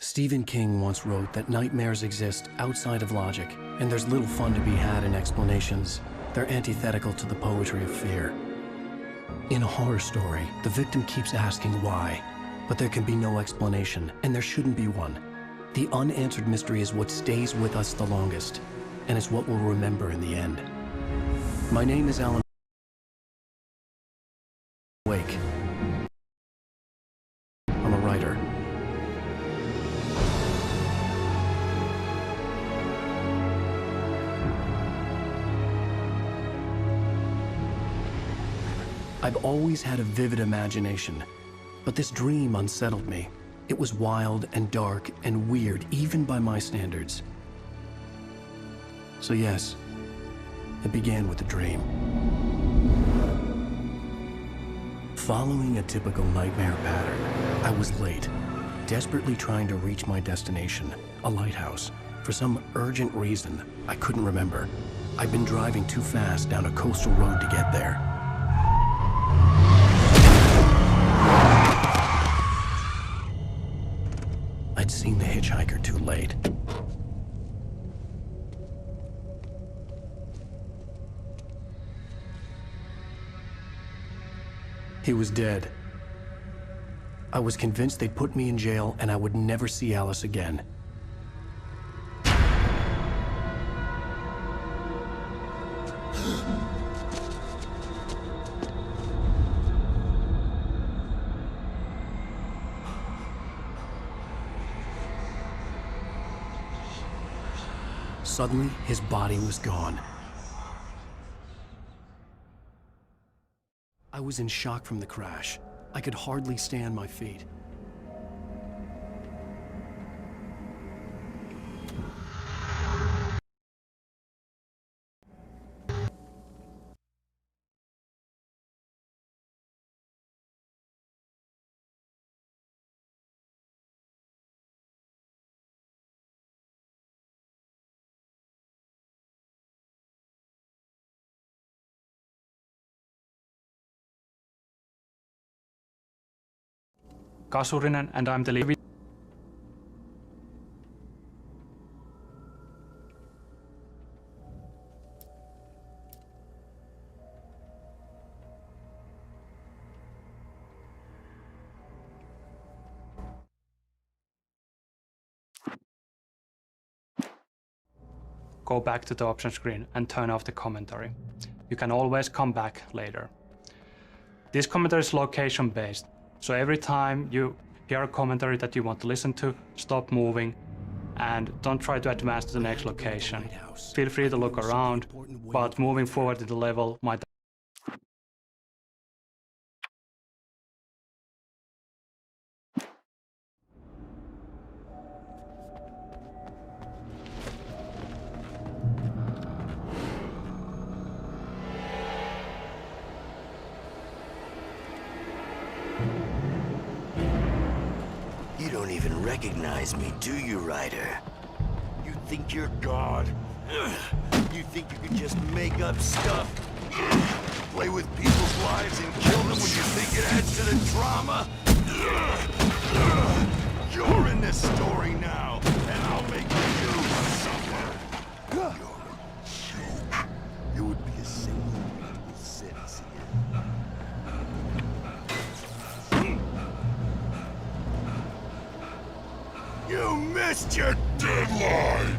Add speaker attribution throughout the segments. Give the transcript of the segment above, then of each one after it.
Speaker 1: Stephen King once wrote that nightmares exist outside of logic, and there's little fun to be had in explanations. They're antithetical to the poetry of fear. In a horror story, the victim keeps asking why, but there can be no explanation, and there shouldn't be one. The unanswered mystery is what stays with us the longest, and it's what we'll remember in the end. My name is Alan Wake. I'm a writer. I've always had a vivid imagination, but this dream unsettled me. It was wild and dark and weird, even by my standards. So yes, it began with a dream. Following a typical nightmare pattern, I was late, desperately trying to reach my destination, a lighthouse. For some urgent reason, I couldn't remember. I'd been driving too fast down a coastal road to get there. I'd seen the hitchhiker too late. He was dead. I was convinced they'd put me in jail and I would never see Alice again. Suddenly, his body was gone. I was in shock from the crash. I could hardly stand my feet.
Speaker 2: Kasurinen, and I'm the lead. Go back to the option screen and turn off the commentary. You can always come back later. This commentary is location based. So every time you hear a commentary that you want to listen to, stop moving and don't try to advance to the next location. Feel free to look around, but moving forward in the level might...
Speaker 3: You don't even recognize me, do you, Ryder? You think you're God? You think you can just make up stuff? Play with people's lives and kill them when you think it adds to the drama? You're in this story now, and I'll make you suffer. You're a joke. You would be a single people sentence here. You missed your deadline!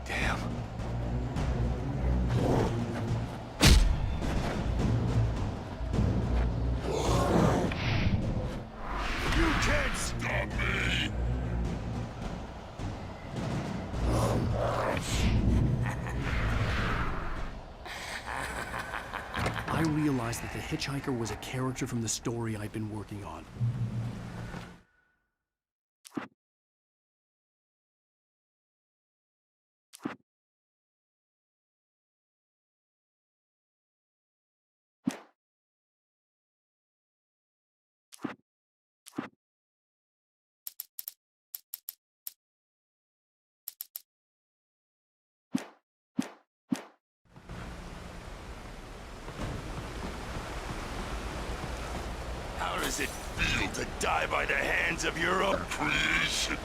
Speaker 1: Damn.
Speaker 3: You can't stop me!
Speaker 1: I realized realized that the hitchhiker was a character from the story I'd been working on.
Speaker 3: How does it feel to die by the hands of your own creation?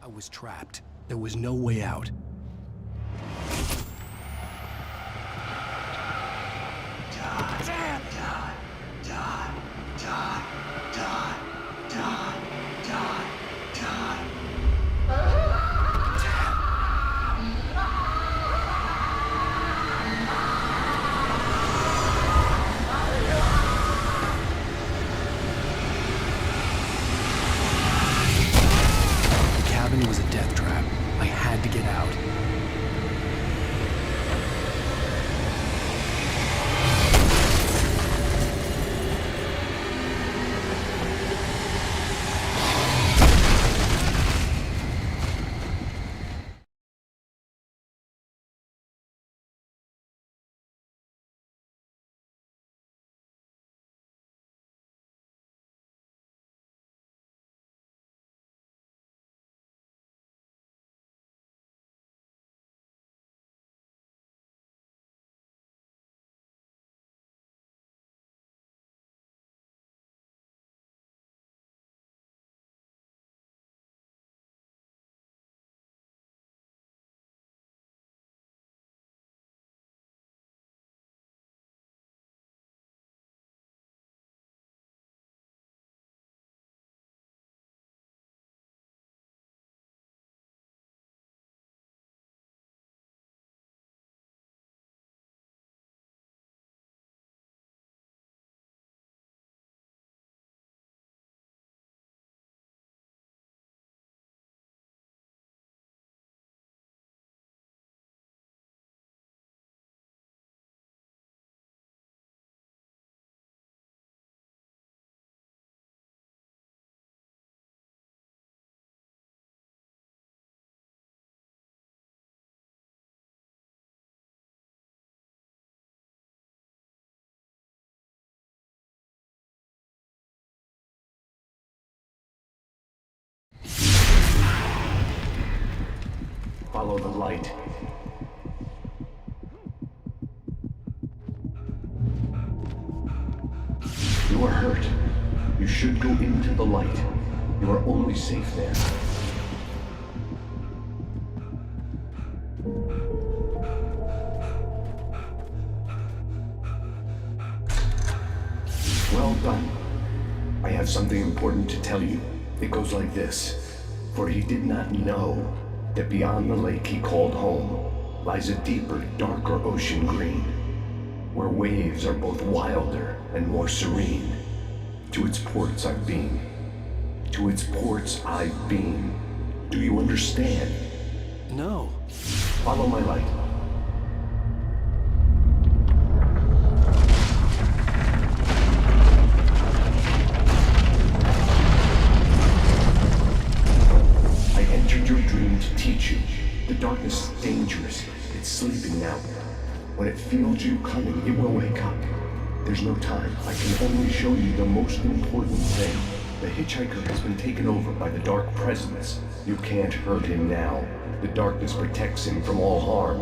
Speaker 1: I was trapped. There was no way out. The cabin was a death trap. I had to get out.
Speaker 4: Follow the light. You are hurt. You should go into the light. You are only safe there. Well done. I have something important to tell you. It goes like this. For he did not know that beyond the lake he called home lies a deeper, darker ocean green, where waves are both wilder and more serene. To its ports I've been. To its ports I've been. Do you understand?
Speaker 1: No.
Speaker 4: Follow my light. I entered your dream to teach you. The darkness is dangerous. It's sleeping now. When it feels you coming, it will wake up. There's no time. I can only show you the most important thing. The hitchhiker has been taken over by the dark presence. You can't hurt him now. The darkness protects him from all harm.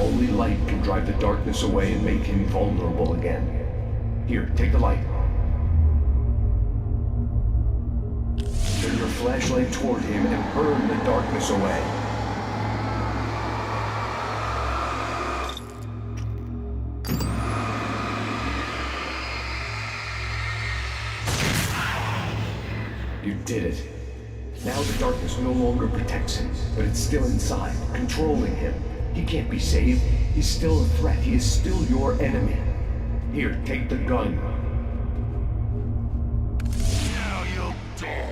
Speaker 4: Only light can drive the darkness away and make him vulnerable again. Here, take the light. Turn your flashlight toward him and burn the darkness away. You did it. Now the darkness no longer protects him, but it's still inside, controlling him. He can't be saved. He's still a threat. He is still your enemy. Here, take the gun.
Speaker 3: Now you'll die.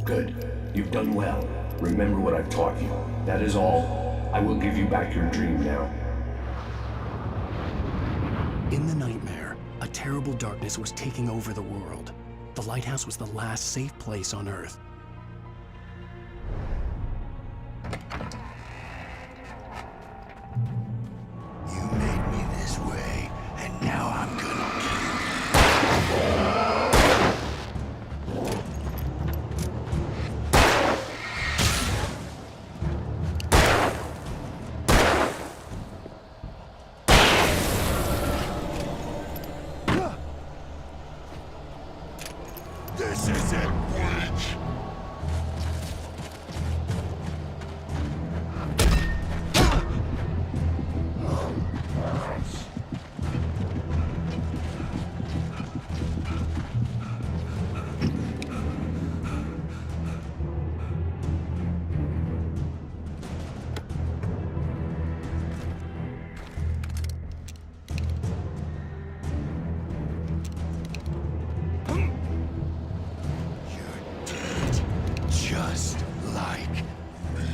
Speaker 4: Good. You've done well. Remember what I've taught you. That is all. I will give you back your dream now.
Speaker 1: In the nightmare, a terrible darkness was taking over the world. The lighthouse was the last safe place on Earth.
Speaker 3: You made me this way, and now I'm gonna kill you. This is it, Witch! Just like me.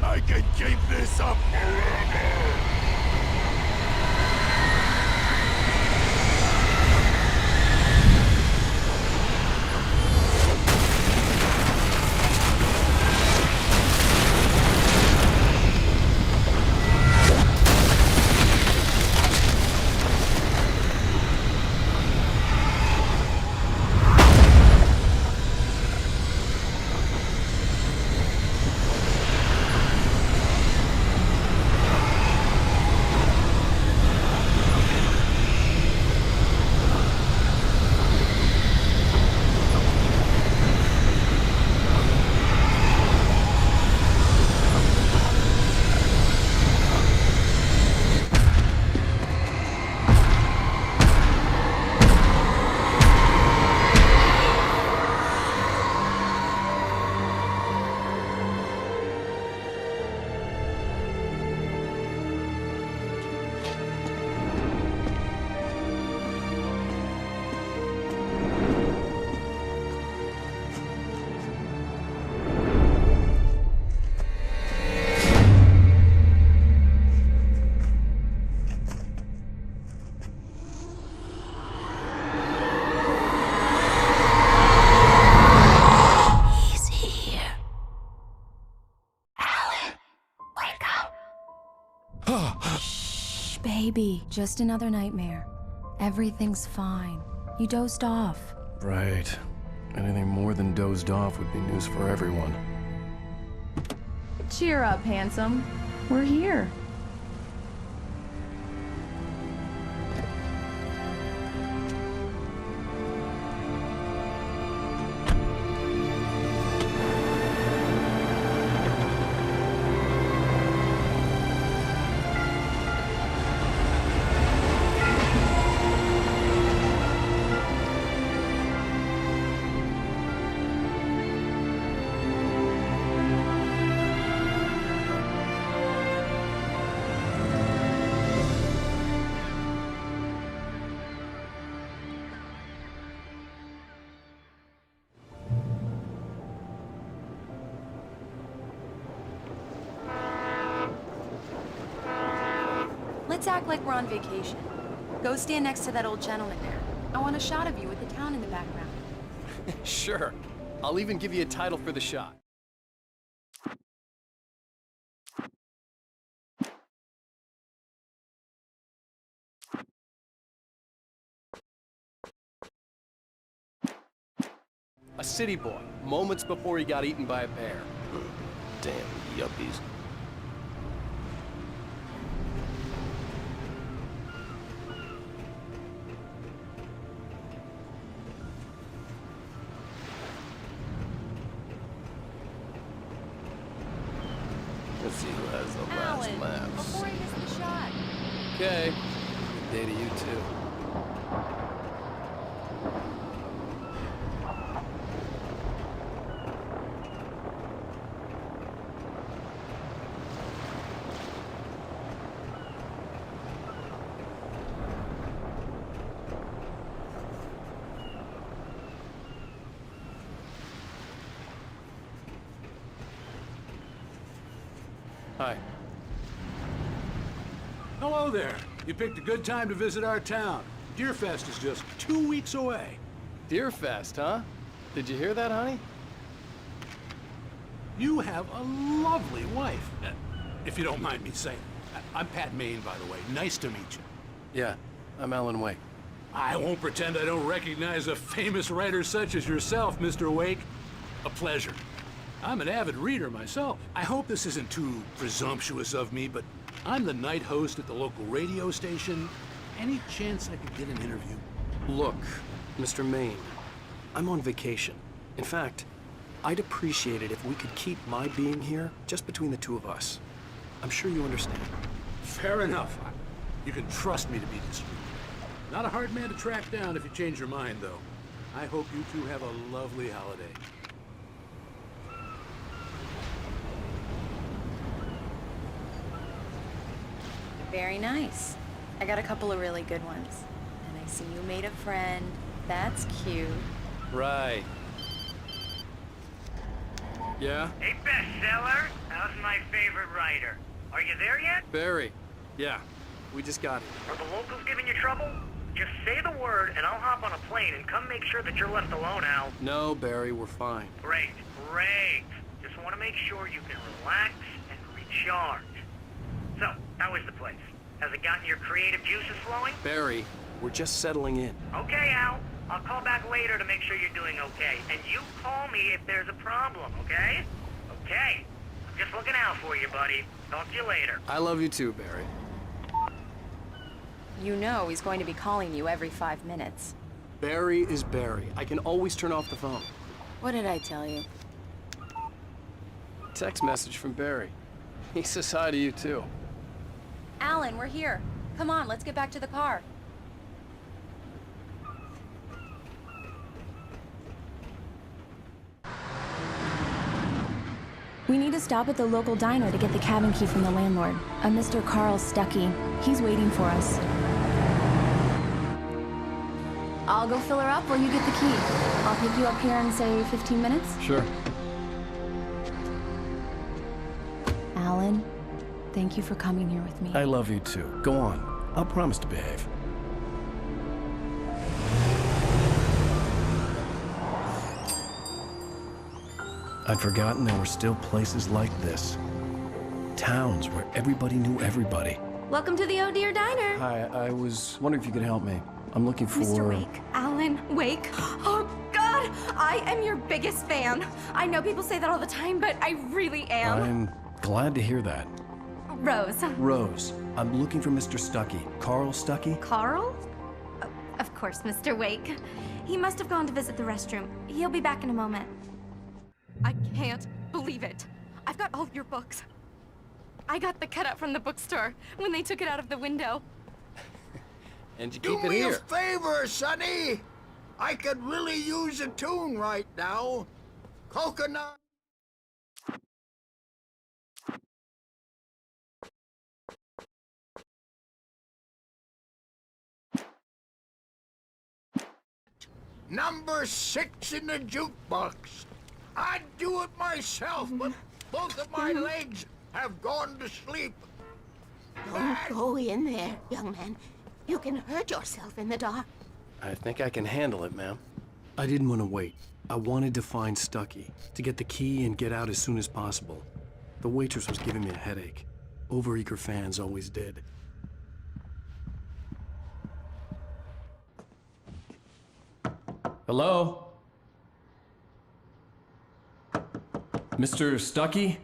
Speaker 3: I can keep this up forever!
Speaker 5: Baby, just another nightmare. Everything's fine. You dozed off.
Speaker 1: Right. Anything more than dozed off would be news for everyone.
Speaker 5: Cheer up, handsome. We're here. Let's act like we're on vacation. Go stand next to that old gentleman there. I want a shot of you with the town in the background.
Speaker 6: Sure. I'll even give you a title for the shot. A city boy, moments before he got eaten by a bear.
Speaker 3: Damn yuppies. Let's see who has the last
Speaker 5: Alan,
Speaker 3: laughs.
Speaker 5: before he misses the shot.
Speaker 6: Okay. Good day to you, too. Hi.
Speaker 7: Hello there. You picked a good time to visit our town. Deerfest is just 2 weeks away.
Speaker 6: Deerfest, huh? Did you hear that, honey?
Speaker 7: You have a lovely wife. If you don't mind me saying. I'm Pat Maine, by the way. Nice to meet you.
Speaker 6: Yeah, I'm Alan Wake.
Speaker 7: I won't pretend I don't recognize a famous writer such as yourself, Mr. Wake. A pleasure. I'm an avid reader myself. I hope this isn't too presumptuous of me, but I'm the night host at the local radio station. Any chance I could get an interview?
Speaker 6: Look, Mr. Maine, I'm on vacation. In fact, I'd appreciate it if we could keep my being here just between the two of us. I'm sure you understand.
Speaker 7: Fair enough. You can trust me to be discreet. Not a hard man to track down if you change your mind, though. I hope you two have a lovely holiday.
Speaker 5: Very nice. I got a couple of really good ones. And I see you made a friend. That's cute.
Speaker 6: Right. Yeah?
Speaker 8: Hey, bestseller, how's my favorite writer? Are you there yet?
Speaker 6: Barry. Yeah, we just got here.
Speaker 8: Are the locals giving you trouble? Just say the word and I'll hop on a plane and come make sure that you're left alone, Al.
Speaker 6: No, Barry, we're fine.
Speaker 8: Great, great. Just want to make sure you can relax and recharge. So, how is the place? Has it gotten your creative juices flowing?
Speaker 6: Barry, we're just settling in.
Speaker 8: Okay, Al. I'll call back later to make sure you're doing okay. And you call me if there's a problem, okay? Okay. I'm just looking out for you, buddy. Talk to you later.
Speaker 6: I love you too, Barry.
Speaker 5: You know he's going to be calling you every 5 minutes.
Speaker 6: Barry is Barry. I can always turn off the phone.
Speaker 5: What did I tell you?
Speaker 6: Text message from Barry. He says hi to you too.
Speaker 5: Alan, we're here. Come on, let's get back to the car. We need to stop at the local diner to get the cabin key from the landlord, a Mr. Carl Stuckey. He's waiting for us. I'll go fill her up while you get the key. I'll pick you up here in, say, 15 minutes.
Speaker 6: Sure.
Speaker 5: Alan, thank you for coming here with me.
Speaker 1: I love you too. Go on. I'll promise to behave. I'd forgotten there were still places like this. Towns where everybody knew everybody.
Speaker 9: Welcome to the Oh Dear Diner.
Speaker 1: Hi, I was wondering if you could help me. I'm looking for...
Speaker 9: Mr. Wake. Alan Wake. Oh, God! I am your biggest fan. I know people say that all the time, but I really am.
Speaker 1: I'm glad to hear that.
Speaker 9: Rose.
Speaker 1: Rose, I'm looking for Mr. Stuckey. Carl Stuckey?
Speaker 9: Carl? Of course, Mr. Wake. He must have gone to visit the restroom. He'll be back in a moment. I can't believe it. I've got all your books. I got the cutout from the bookstore when they took it out of the window.
Speaker 6: And you
Speaker 10: Do
Speaker 6: keep it
Speaker 10: me
Speaker 6: here.
Speaker 10: a favor, Sonny. I could really use a tune right now. Coconut. Number 6 in the jukebox. I'd do it myself, but both of my legs have gone to sleep.
Speaker 11: Don't go in there, young man. You can hurt yourself in the dark.
Speaker 6: I think I can handle it, ma'am.
Speaker 1: I didn't want to wait. I wanted to find Stuckey, to get the key and get out as soon as possible. The waitress was giving me a headache. Overeager fans always did. Hello? Mr. Stuckey?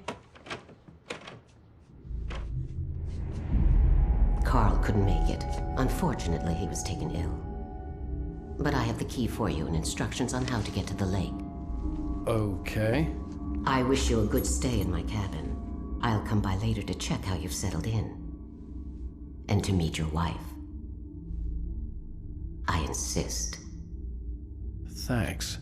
Speaker 11: Carl couldn't make it. Unfortunately, he was taken ill. But I have the key for you and instructions on how to get to the lake.
Speaker 1: Okay.
Speaker 11: I wish you a good stay in my cabin. I'll come by later to check how you've settled in. And to meet your wife. I insist.
Speaker 1: Thanks.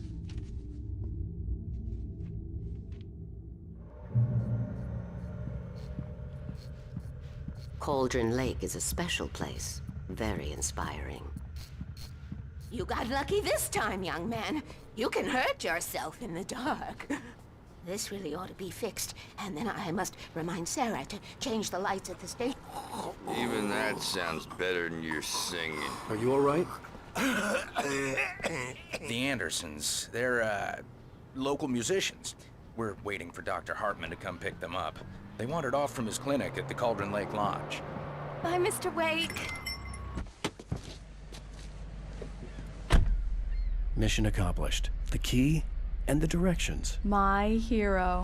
Speaker 11: Cauldron Lake is a special place. Very inspiring.
Speaker 9: You got lucky this time, young man. You can hurt yourself in the dark.
Speaker 11: This really ought to be fixed, and then I must remind Sarah to change the lights at the station.
Speaker 3: Even that sounds better than your singing.
Speaker 6: Are you all right?
Speaker 12: The Andersons, they're, local musicians. We're waiting for Dr. Hartman to come pick them up. They wandered off from his clinic at the Cauldron Lake Lodge.
Speaker 9: Bye, Mr. Wake.
Speaker 1: Mission accomplished. The key and the directions.
Speaker 13: My hero.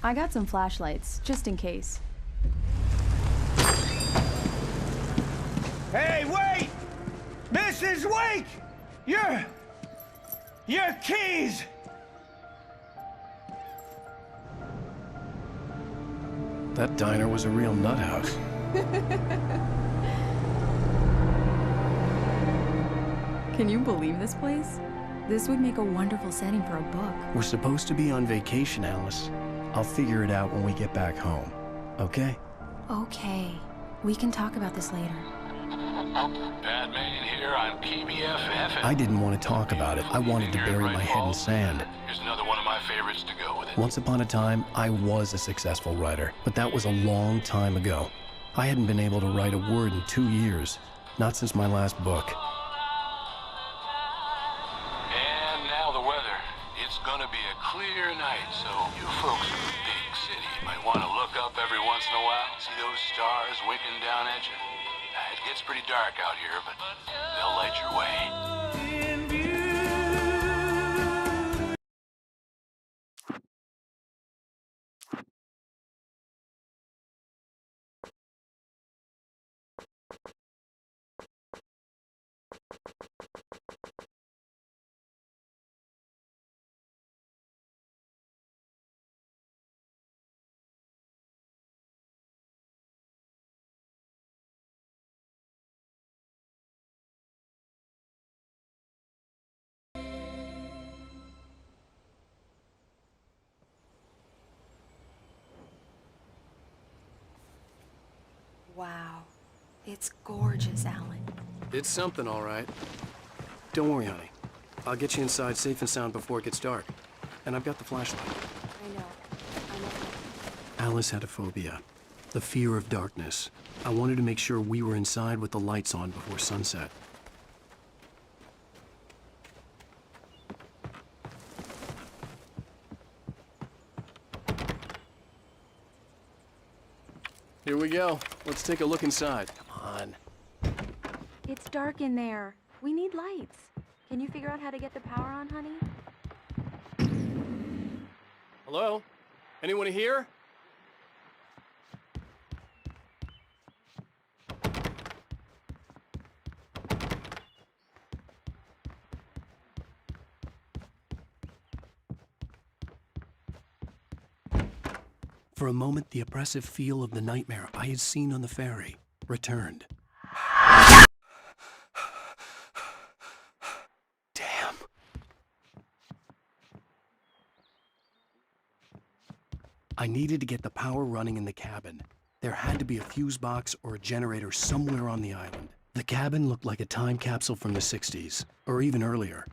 Speaker 13: I got some flashlights, just in case.
Speaker 10: Hey, wait! Mrs. Wake! Your keys!
Speaker 1: That diner was a real nut house.
Speaker 13: Can you believe this place? This would make a wonderful setting for a book.
Speaker 1: We're supposed to be on vacation, Alice. I'll figure it out when we get back home. Okay?
Speaker 13: Okay. We can talk about this later.
Speaker 7: Batman here on PBFF.
Speaker 1: I didn't want to talk about it. I wanted to bury my head in sand.
Speaker 7: Here's another one of my favorites to go with it.
Speaker 1: Once upon a time, I was a successful writer, but that was a long time ago. I hadn't been able to write a word in 2 years. Not since my last book.
Speaker 7: And now the weather. It's gonna be a clear night, so you folks in the big city might want to look up every once in a while, see those stars winking down at you. It gets pretty dark out here, but they'll light your way.
Speaker 5: Wow. It's gorgeous, Alan.
Speaker 6: It's something, all right. Don't worry, honey. I'll get you inside safe and sound before it gets dark. And I've got the flashlight.
Speaker 5: I know.
Speaker 1: Alice had a phobia. The fear of darkness. I wanted to make sure we were inside with the lights on before sunset.
Speaker 6: Here Here we go. Let's take a look inside. Come on.
Speaker 9: It's dark in there. We need lights. Can you figure out how to get the power on, honey?
Speaker 6: Hello? Anyone here?
Speaker 1: For a moment, the oppressive feel of the nightmare I had seen on the ferry returned. Damn. I needed to get the power running in the cabin. There had to be a fuse box or a generator somewhere on the island. The cabin looked like a time capsule from the 60s, or even earlier.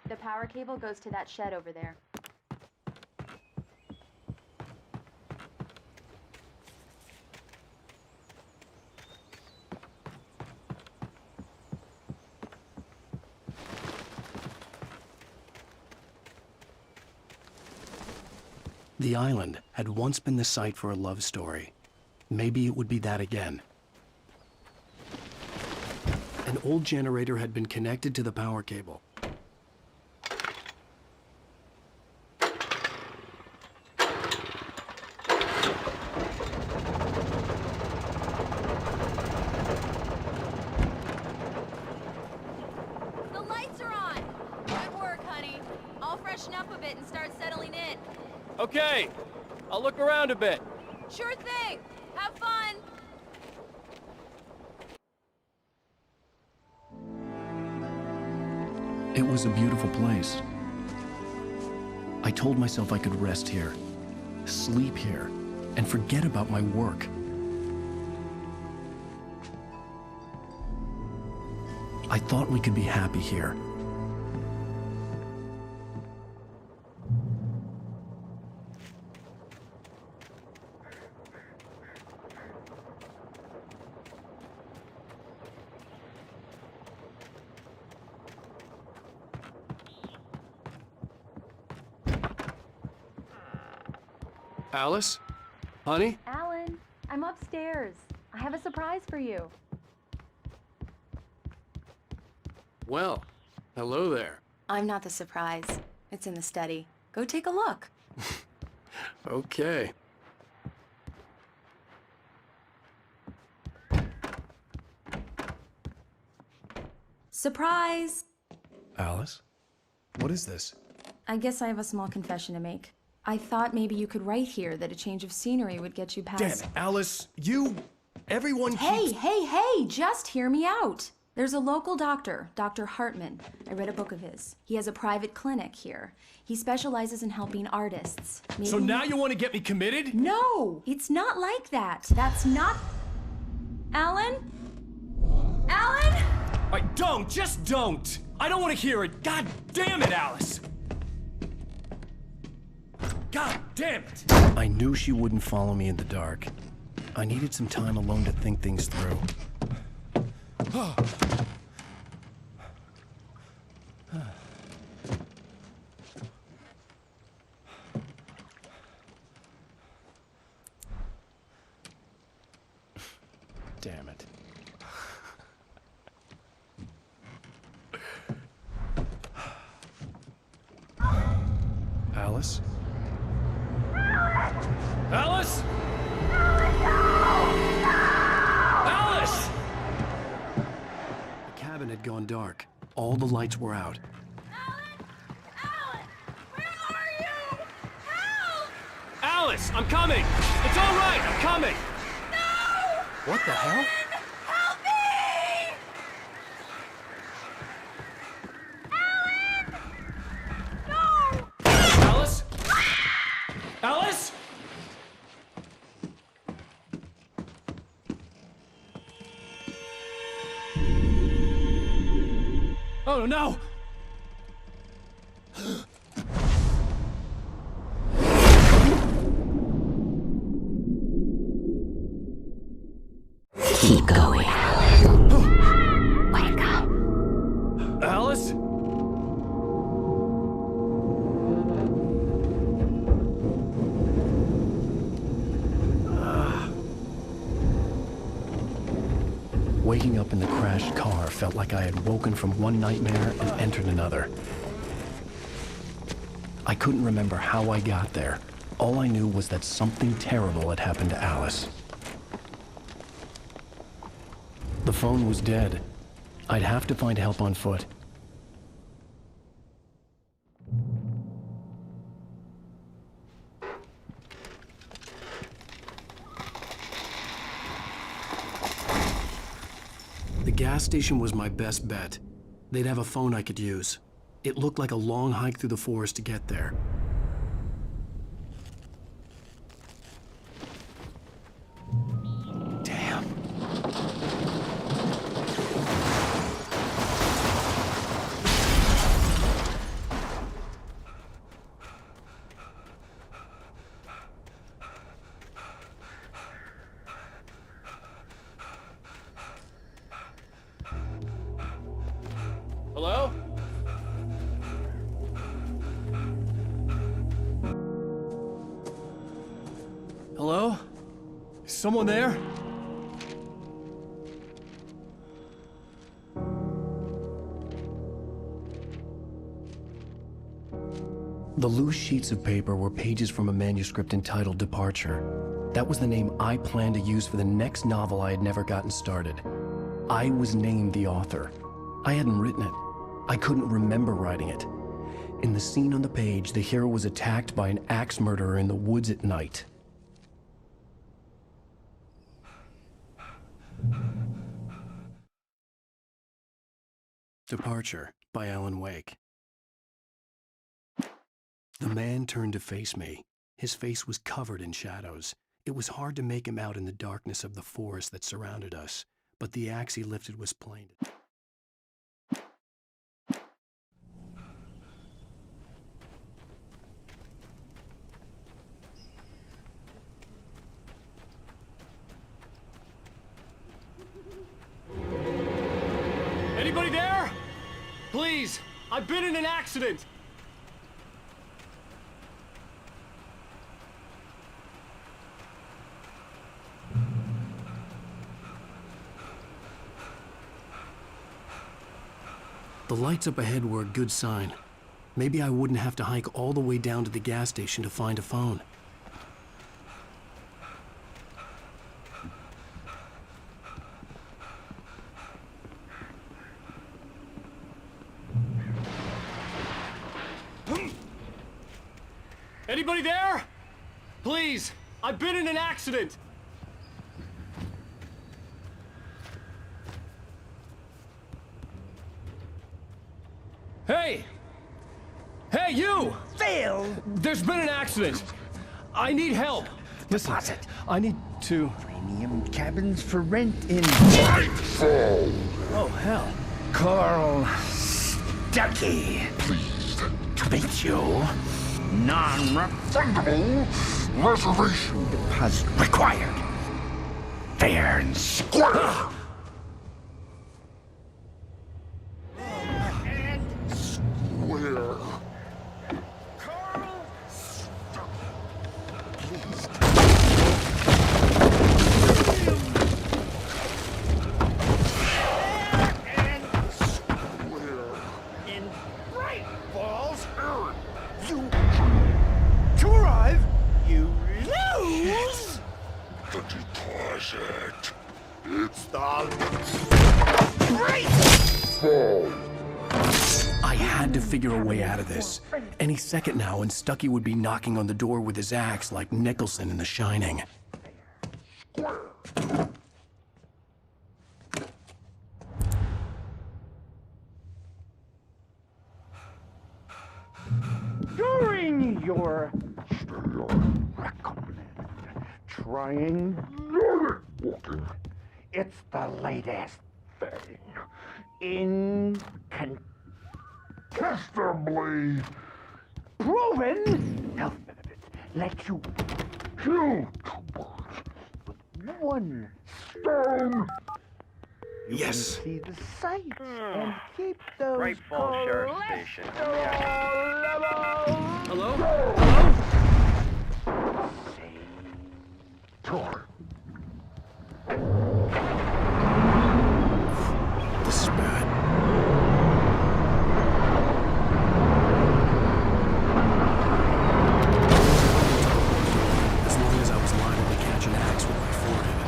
Speaker 5: The power cable goes to that shed over there.
Speaker 1: The island had once been the site for a love story. Maybe it would be that again. An old generator had been connected to the power cable.
Speaker 9: The lights are on! Good work, honey. I'll freshen up a bit and start settling in.
Speaker 6: Okay. I'll look around a bit.
Speaker 9: Sure thing! Have fun!
Speaker 1: It was a beautiful place. I told myself I could rest here, sleep here, and forget about my work. I thought we could be happy here.
Speaker 6: Alice? Honey?
Speaker 5: Alan, I'm upstairs. I have a surprise for you.
Speaker 6: Well, hello there.
Speaker 5: I'm not the surprise. It's in the study. Go take a look.
Speaker 6: Okay.
Speaker 13: Surprise!
Speaker 1: Alice? What is this?
Speaker 13: I guess I have a small confession to make. I thought maybe you could write here that a change of scenery would get you past...
Speaker 1: Damn it, Alice, everyone keeps...
Speaker 13: Hey, just hear me out. There's a local doctor, Dr. Hartman. I read a book of his. He has a private clinic here. He specializes in helping artists. Maybe...
Speaker 6: So now you want to get me committed?
Speaker 13: No, it's not like that. That's not... Alan? Alan?
Speaker 6: Just don't! I don't want to hear it! God damn it, Alice! God damn it!
Speaker 1: I knew she wouldn't follow me in the dark. I needed some time alone to think things through. Damn it. Alice?
Speaker 6: Alice? Alice!
Speaker 1: The cabin had gone dark. All the lights were out.
Speaker 9: Alan! Where are you? Help!
Speaker 6: Alice, I'm coming! It's all right, I'm coming!
Speaker 9: No!
Speaker 1: What the hell?
Speaker 9: Help me! Alan! No!
Speaker 6: Alice? Alice? Oh no!
Speaker 11: Keep going.
Speaker 9: Wake up.
Speaker 6: Alice?
Speaker 1: Waking up in the crashed car felt like I had woken from one nightmare and entered another. I couldn't remember how I got there. All I knew was that something terrible had happened to Alice. The phone was dead. I'd have to find help on foot.
Speaker 6: The gas station was my best bet. They'd have a phone I could use. It looked like a long hike through the forest to get there. Damn.
Speaker 14: Hello?
Speaker 6: Hello? Is someone there?
Speaker 1: The loose sheets of paper were pages from a manuscript entitled Departure. That was the name I planned to use for the next novel I had never gotten started. I was named the author. I hadn't written it. I couldn't remember writing it. In the scene on the page, the hero was attacked by an axe murderer in the woods at night.
Speaker 6: Departure by Alan Wake. The man turned to face me. His face was covered in shadows. It was hard to make him out in the darkness of the forest that surrounded us, but the axe he lifted was plain.
Speaker 14: Anybody there? Please, I've been in an accident.
Speaker 6: The lights up ahead were a good sign. Maybe I wouldn't have to hike all the way down to the gas station to find a phone.
Speaker 14: Anybody there? Please, I've been in an accident. Hey! Hey, you!
Speaker 10: Phil!
Speaker 14: There's been an accident. I need help.
Speaker 6: Listen, I need to...
Speaker 10: Premium cabins for rent in...
Speaker 6: Oh, hell.
Speaker 10: Carl Stuckey. Pleased to meet you. Non-refundable reservation deposit required. Fair and square. And square. Carl Stuckey. Please. And square. In Bright Falls. You to arrive, you lose the deposit. It's the great fall.
Speaker 6: I had to figure a way out of this. Any second now, and Stuckey would be knocking on the door with his axe like Nicholson in The Shining.
Speaker 10: During your recommend trying walking. It's the latest thing. Incontestably proven health benefits. Let you kill two birds with one stone. You
Speaker 6: Yes.
Speaker 10: can see the sights and keep those
Speaker 8: Great Falls Sheriff Station.
Speaker 14: Hello?
Speaker 10: Tor.
Speaker 6: This is bad. As long as I was liable to catch an axe with my forehead.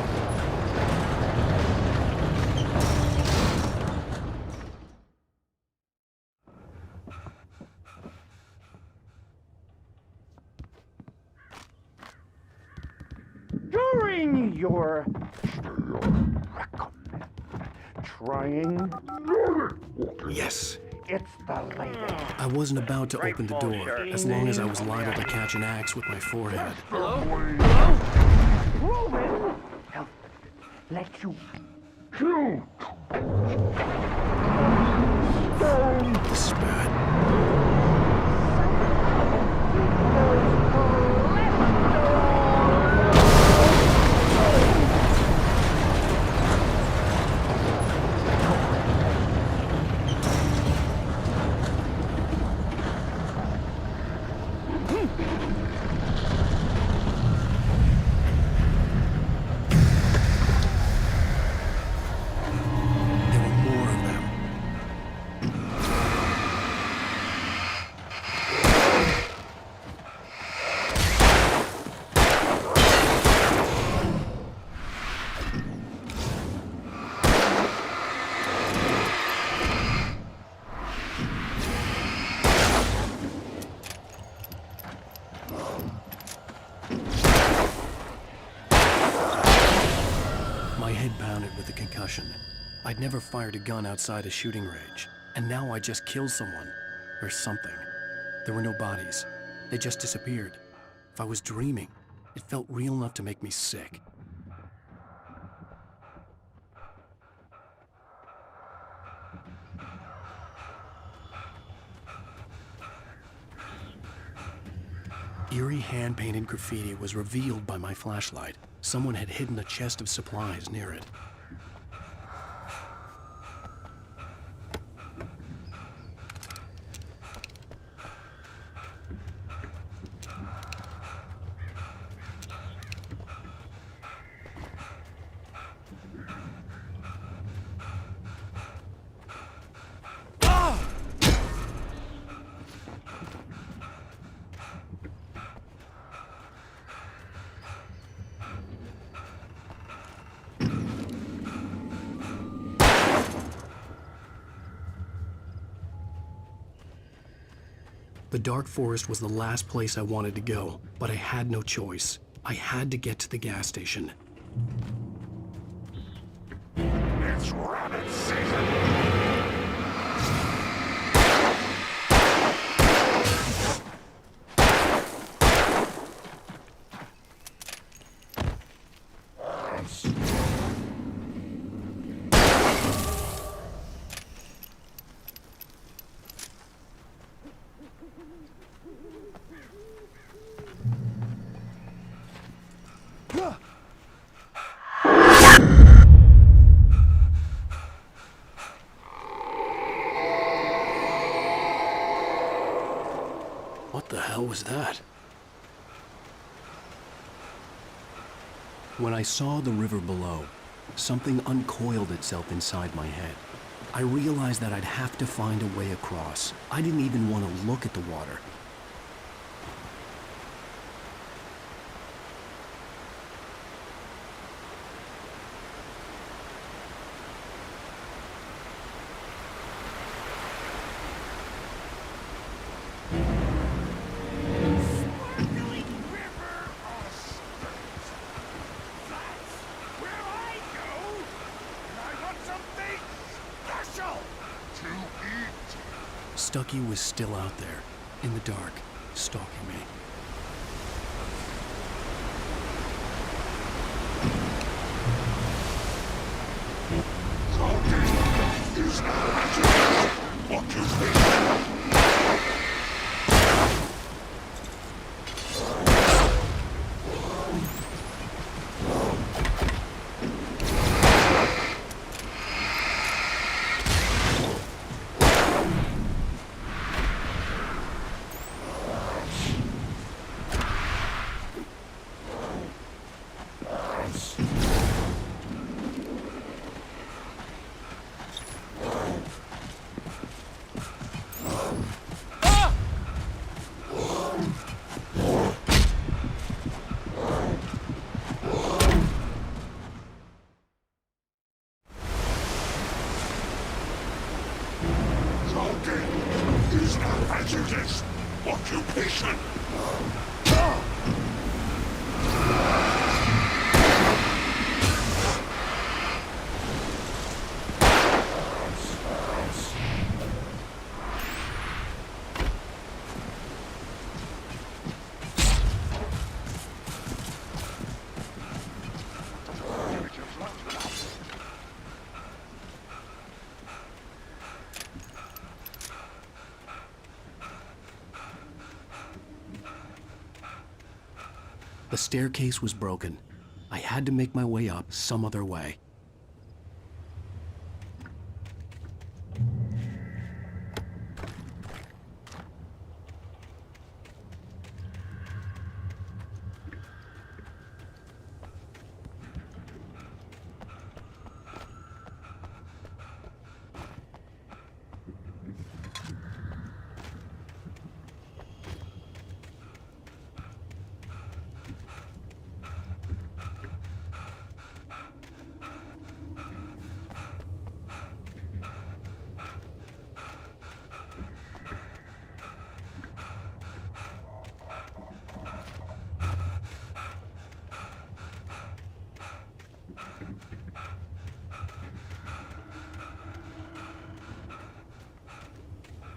Speaker 10: During your trying.
Speaker 6: Yes.
Speaker 10: It's the lady.
Speaker 6: I wasn't about to open the door, as long as I was liable to catch an axe with my forehead.
Speaker 14: Hello?
Speaker 10: Roman, help. Let you shoot.
Speaker 6: This is bad. There were more of them. My head pounded with the concussion. I'd never fired a gun outside a shooting range, and now I just killed someone. Or something. There were no bodies. They just disappeared. If I was dreaming, it felt real enough to make me sick. Eerie hand-painted graffiti was revealed by my flashlight. Someone had hidden a chest of supplies near it. The dark forest was the last place I wanted to go, but I had no choice. I had to get to the gas station.
Speaker 10: It's rabbit season.
Speaker 6: What the hell was that? When I saw the river below, something uncoiled itself inside my head. I realized that I'd have to find a way across. I didn't even want to look at the water. Stucky was still out there, in the dark, stalking me.
Speaker 10: is now hazardous occupation.
Speaker 1: The staircase was broken. I had to make my way up some other way.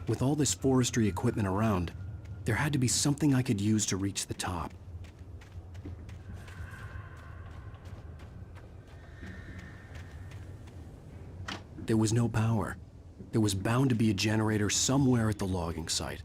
Speaker 1: With all this forestry equipment around, there had to be something I could use to reach the top. There was no power. There was bound to be a generator somewhere at the logging site.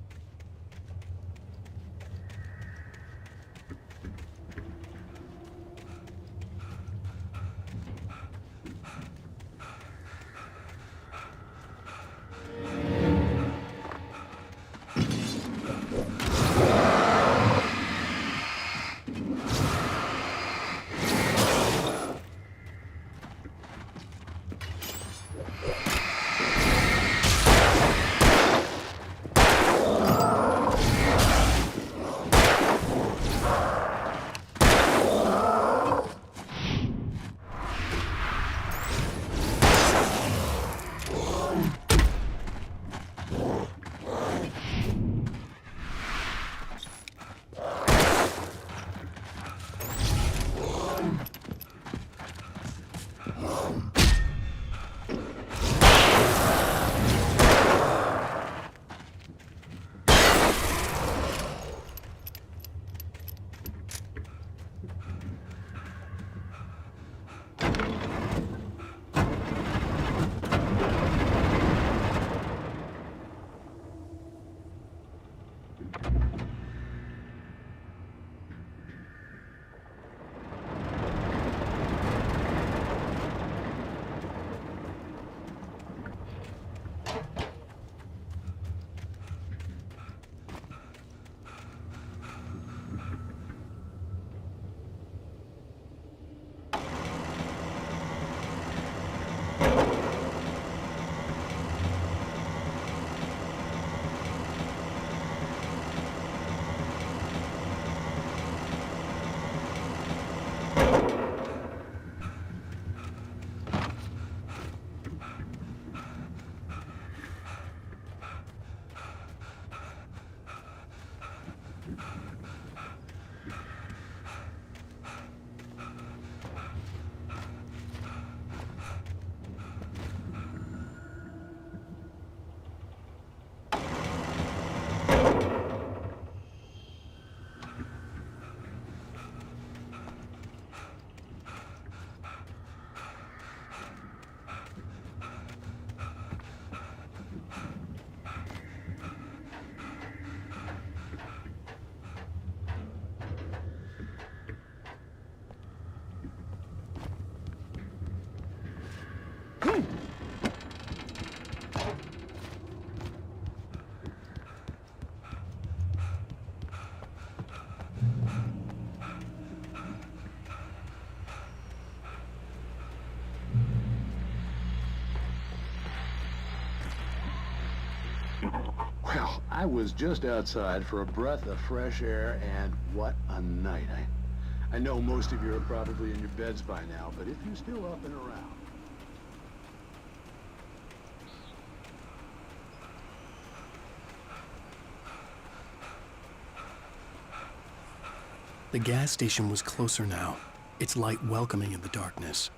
Speaker 15: Well, I was just outside for a breath of fresh air, and what a night. I know most of you are probably in your beds by now, but if you're still up and around,
Speaker 1: The gas station was closer now, its light welcoming in the darkness.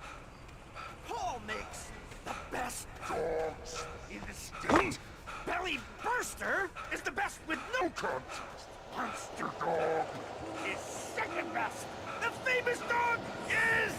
Speaker 10: Paul makes the best dogs in the state. Belly Burster is the best with no contest. Monster Dog is second best. The famous dog is...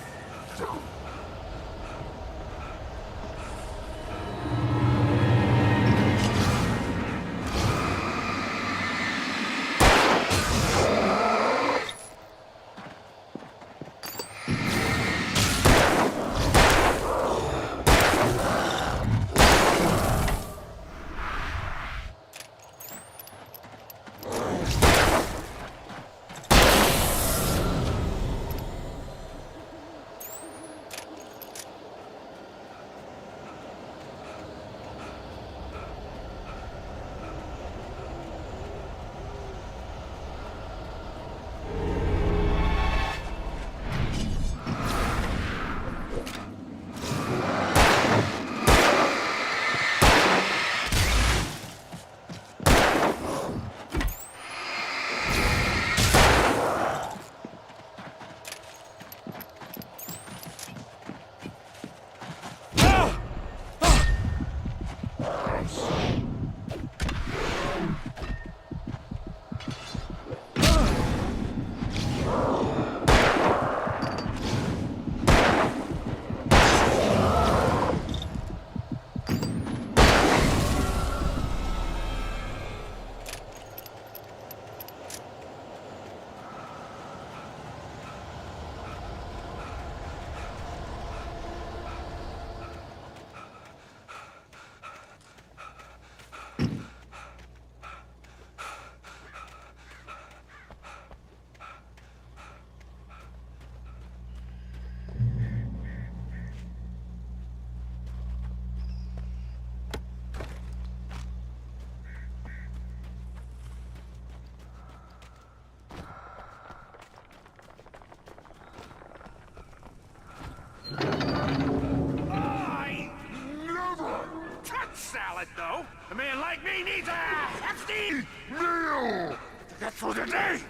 Speaker 10: Salad, though. A man like me needs a hefty meal to get through the day.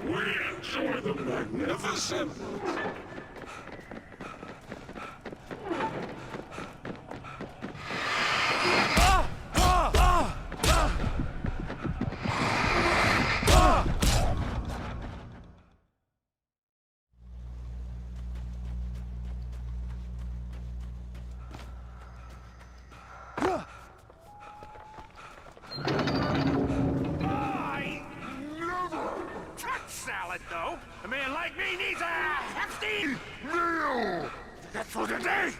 Speaker 10: We enjoy the magnificent. Salad, though. A man like me needs a hefty meal to get through the day.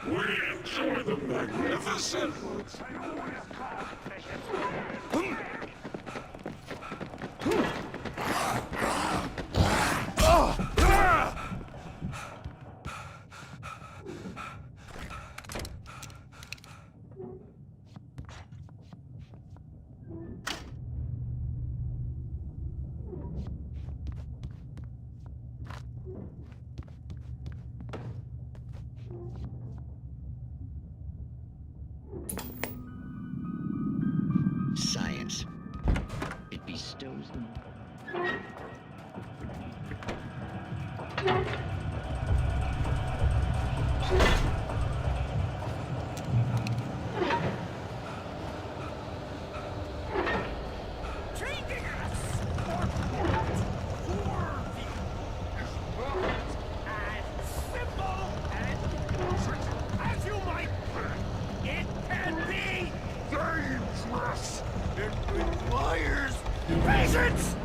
Speaker 10: We enjoy the magnificent.
Speaker 16: Science. It bestows them.
Speaker 10: Patience!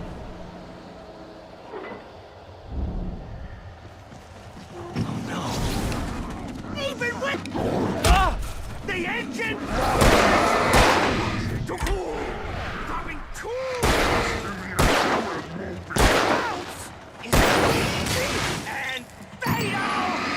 Speaker 10: Oh no. Even with the engine too cool! Dropping tools! Bounce is easy and fatal!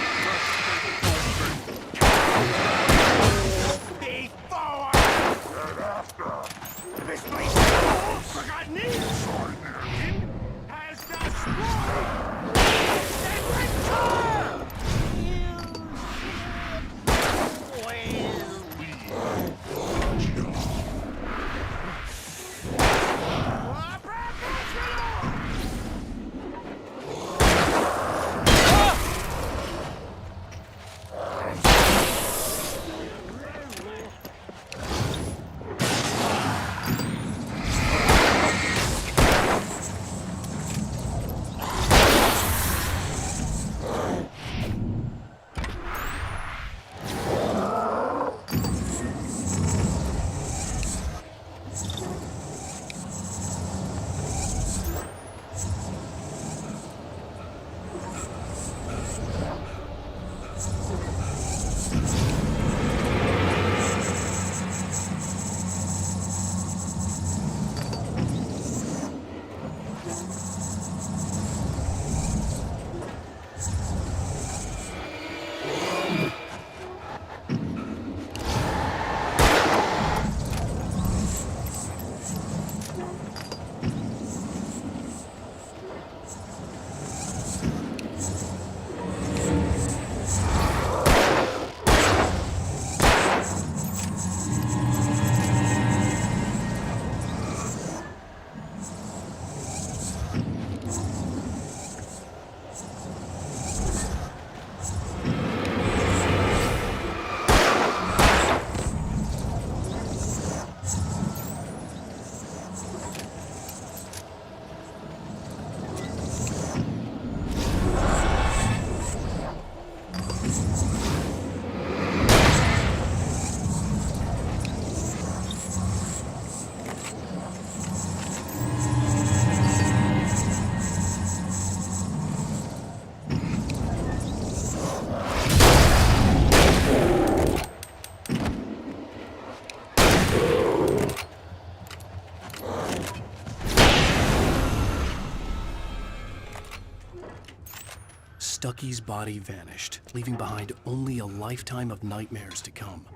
Speaker 1: Stucky's body vanished, leaving behind only a lifetime of nightmares to come,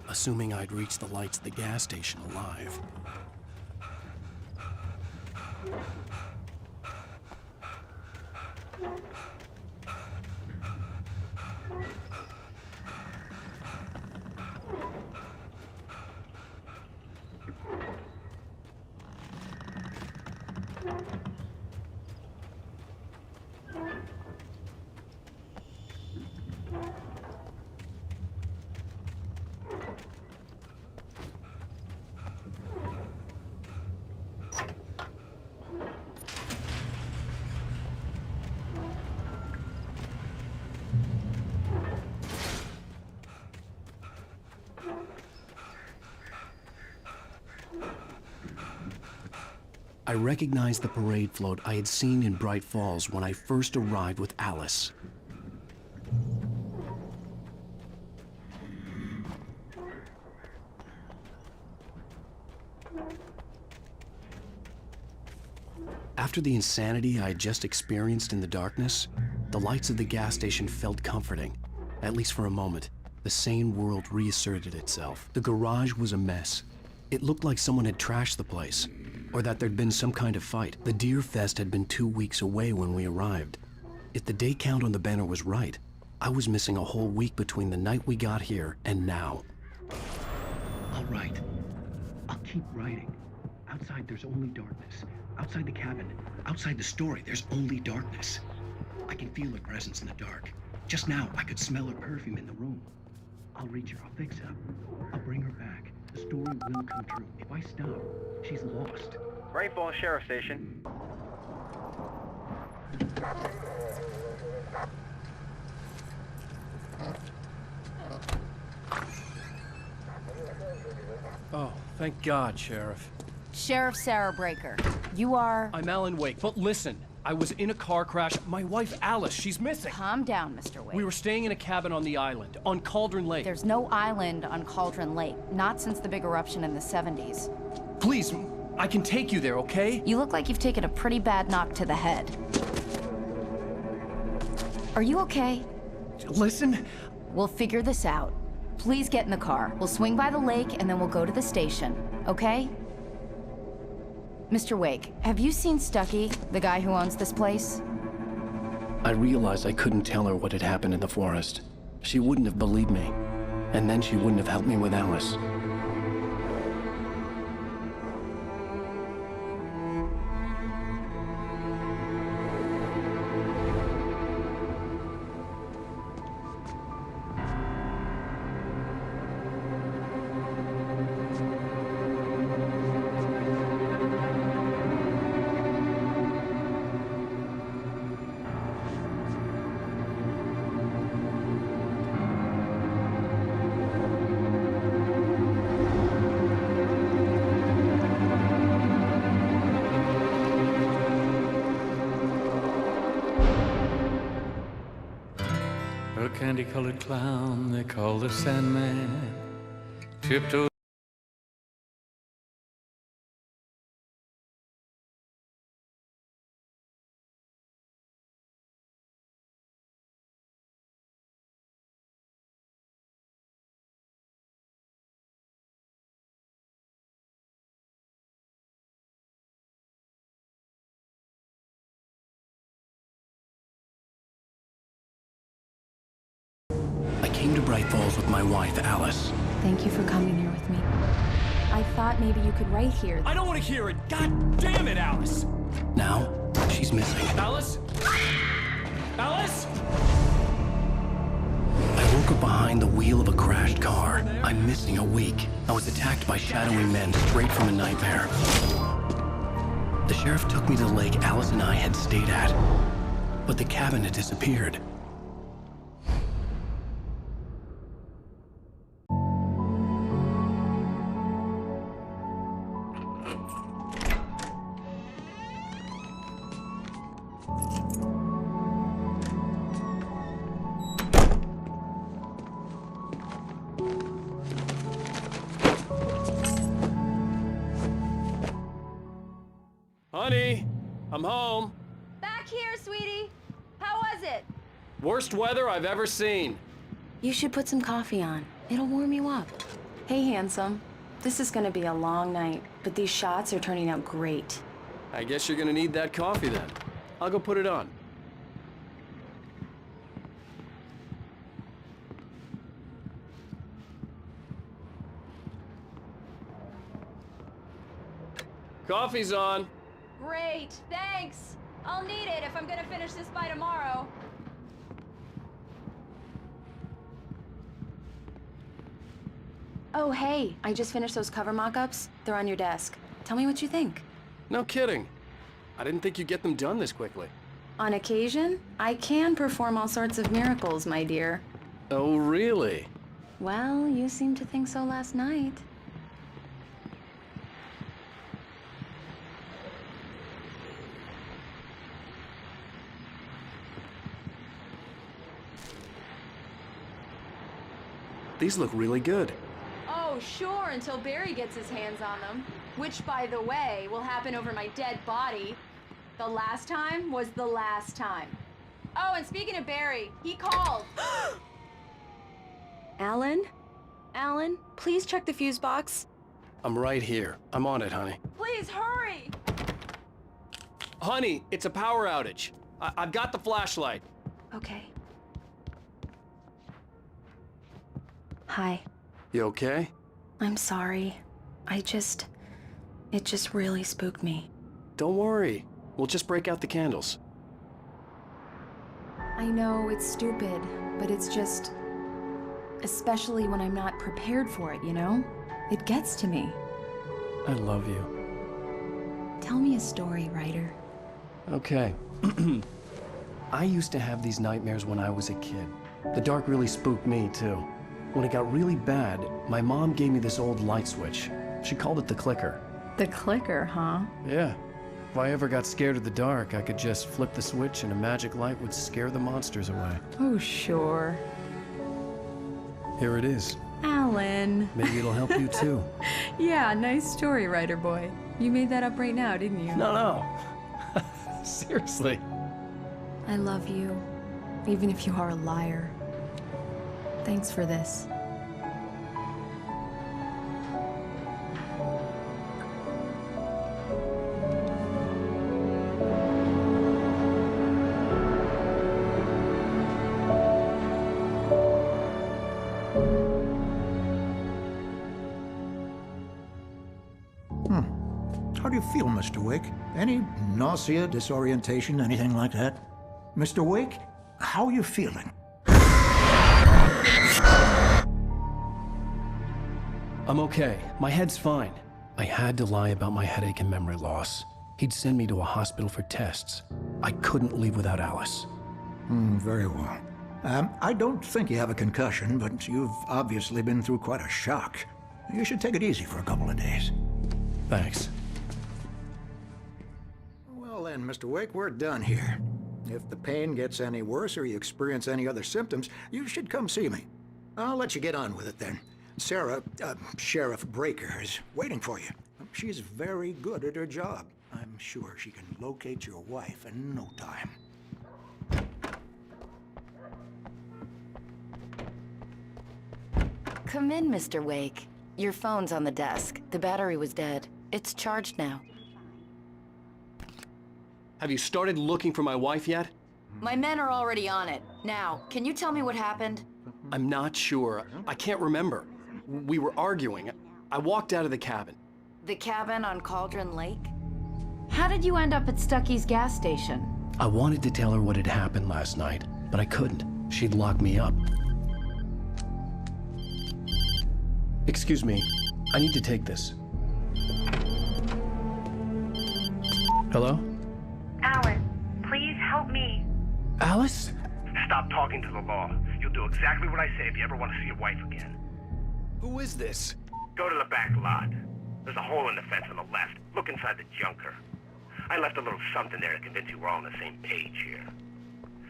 Speaker 1: assuming I'd reach the lights at the gas station alive. I recognized the parade float I had seen in Bright Falls when I first arrived with Alice. After the insanity I had just experienced in the darkness, the lights of the gas station felt comforting, at least for a moment. The sane world reasserted itself. The garage was a mess. It looked like someone had trashed the place, or that there'd been some kind of fight. The Deer Fest had been 2 weeks away when we arrived. If the day count on the banner was right, I was missing a whole week between the night we got here and now.
Speaker 6: All right. I'll keep writing. Outside, there's only darkness. Outside the cabin, outside the story, there's only darkness. I can feel her presence in the dark. Just now, I could smell her perfume in the room. I'll reach her. I'll fix her. I'll bring her back. The story will come true. If I stop, she's lost.
Speaker 17: Bright Falls Sheriff Station.
Speaker 1: Oh, thank God, Sheriff.
Speaker 18: Sheriff Sarah Breaker. You are...
Speaker 1: I'm Alan Wake, but listen. I was in a car crash. My wife, Alice, she's missing.
Speaker 18: Calm down, Mr. Wake.
Speaker 1: We were staying in a cabin on the island, on Cauldron Lake.
Speaker 18: There's no island on Cauldron Lake. Not since the big eruption in the 70s.
Speaker 1: Please, I can take you there, okay?
Speaker 18: You look like you've taken a pretty bad knock to the head. Are you okay?
Speaker 1: Listen.
Speaker 18: We'll figure this out. Please get in the car. We'll swing by the lake and then we'll go to the station, okay? Mr. Wake, have you seen Stucky, the guy who owns this place?
Speaker 1: I realized I couldn't tell her what had happened in the forest. She wouldn't have believed me. And then she wouldn't have helped me with Alice.
Speaker 19: A candy-colored clown they call the Sandman tiptoed.
Speaker 1: I came to Bright Falls with my wife, Alice.
Speaker 13: Thank you for coming here with me. I thought maybe you could write here.
Speaker 14: I don't want to hear it! God damn it, Alice!
Speaker 1: Now, she's missing.
Speaker 14: Alice? Alice?
Speaker 1: I woke up behind the wheel of a crashed car. I'm missing a week. I was attacked by shadowy men straight from a nightmare. The sheriff took me to the lake Alice and I had stayed at, but the cabin had disappeared.
Speaker 14: Honey, I'm home.
Speaker 9: Back here, sweetie. How was it?
Speaker 14: Worst weather I've ever seen.
Speaker 13: You should put some coffee on. It'll warm you up. Hey, handsome. This is gonna be a long night, but these shots are turning out great.
Speaker 14: I guess you're gonna need that coffee then. I'll go put it on. Coffee's on.
Speaker 13: Great, thanks. I'll need it if I'm gonna finish this by tomorrow. Oh, hey, I just finished those cover mock-ups. They're on your desk. Tell me what you think.
Speaker 14: No kidding. I didn't think you'd get them done this quickly.
Speaker 13: On occasion, I can perform all sorts of miracles, my dear.
Speaker 14: Oh, really?
Speaker 13: Well, you seemed to think so last night.
Speaker 14: These look really good.
Speaker 13: Oh, sure, until Barry gets his hands on them. Which, by the way, will happen over my dead body. The last time was the last time. Oh, and speaking of Barry, he called. Alan? Alan, please check the fuse box.
Speaker 14: I'm right here. I'm on it, honey.
Speaker 13: Please, hurry!
Speaker 14: Honey, it's a power outage. I've got the flashlight.
Speaker 13: Okay. Hi.
Speaker 14: You okay?
Speaker 13: I'm sorry. It just really spooked me.
Speaker 14: Don't worry. We'll just break out the candles.
Speaker 13: I know it's stupid, but it's just... especially when I'm not prepared for it, you know? It gets to me.
Speaker 6: I love you.
Speaker 13: Tell me a story, writer.
Speaker 6: Okay. I used to have these nightmares when I was a kid. The dark really spooked me, too. When it got really bad, my mom gave me this old light switch. She called it the clicker.
Speaker 13: The clicker, huh?
Speaker 6: Yeah. If I ever got scared of the dark, I could just flip the switch and a magic light would scare the monsters away.
Speaker 13: Oh, sure.
Speaker 6: Here it is.
Speaker 13: Alan.
Speaker 6: Maybe it'll help you too.
Speaker 13: Yeah, nice story, writer boy. You made that up right now, didn't you?
Speaker 6: No. Seriously.
Speaker 13: I love you, even if you are a liar. Thanks for this.
Speaker 20: How do you feel, Mr. Wake? Any nausea, disorientation, anything like that? Mr. Wake, how are you feeling?
Speaker 6: I'm okay. My head's fine. I had to lie about my headache and memory loss. He'd send me to a hospital for tests. I couldn't leave without Alice.
Speaker 20: Very well. I don't think you have a concussion, but you've obviously been through quite a shock. You should take it easy for a couple of days.
Speaker 6: Thanks.
Speaker 20: Well then, Mr. Wake, we're done here. If the pain gets any worse or you experience any other symptoms, you should come see me. I'll let you get on with it then. Sarah, Sheriff Breaker, is waiting for you. She's very good at her job. I'm sure she can locate your wife in no time.
Speaker 18: Come in, Mr. Wake. Your phone's on the desk. The battery was dead. It's charged now.
Speaker 14: Have you started looking for my wife yet?
Speaker 18: My men are already on it. Now, can you tell me what happened?
Speaker 14: I'm not sure. I can't remember. We were arguing. I walked out of the cabin.
Speaker 18: The cabin on Cauldron Lake?
Speaker 21: How did you end up at Stucky's gas station?
Speaker 6: I wanted to tell her what had happened last night, but I couldn't. She'd lock me up. Excuse me. I need to take this. Hello?
Speaker 8: Alan, please help me.
Speaker 6: Alice?
Speaker 8: Stop talking to the law. You'll do exactly what I say if you ever want to see your wife again.
Speaker 14: Who is this?
Speaker 8: Go to the back lot. There's a hole in the fence on the left. Look inside the junker. I left a little something there to convince you we're all on the same page here.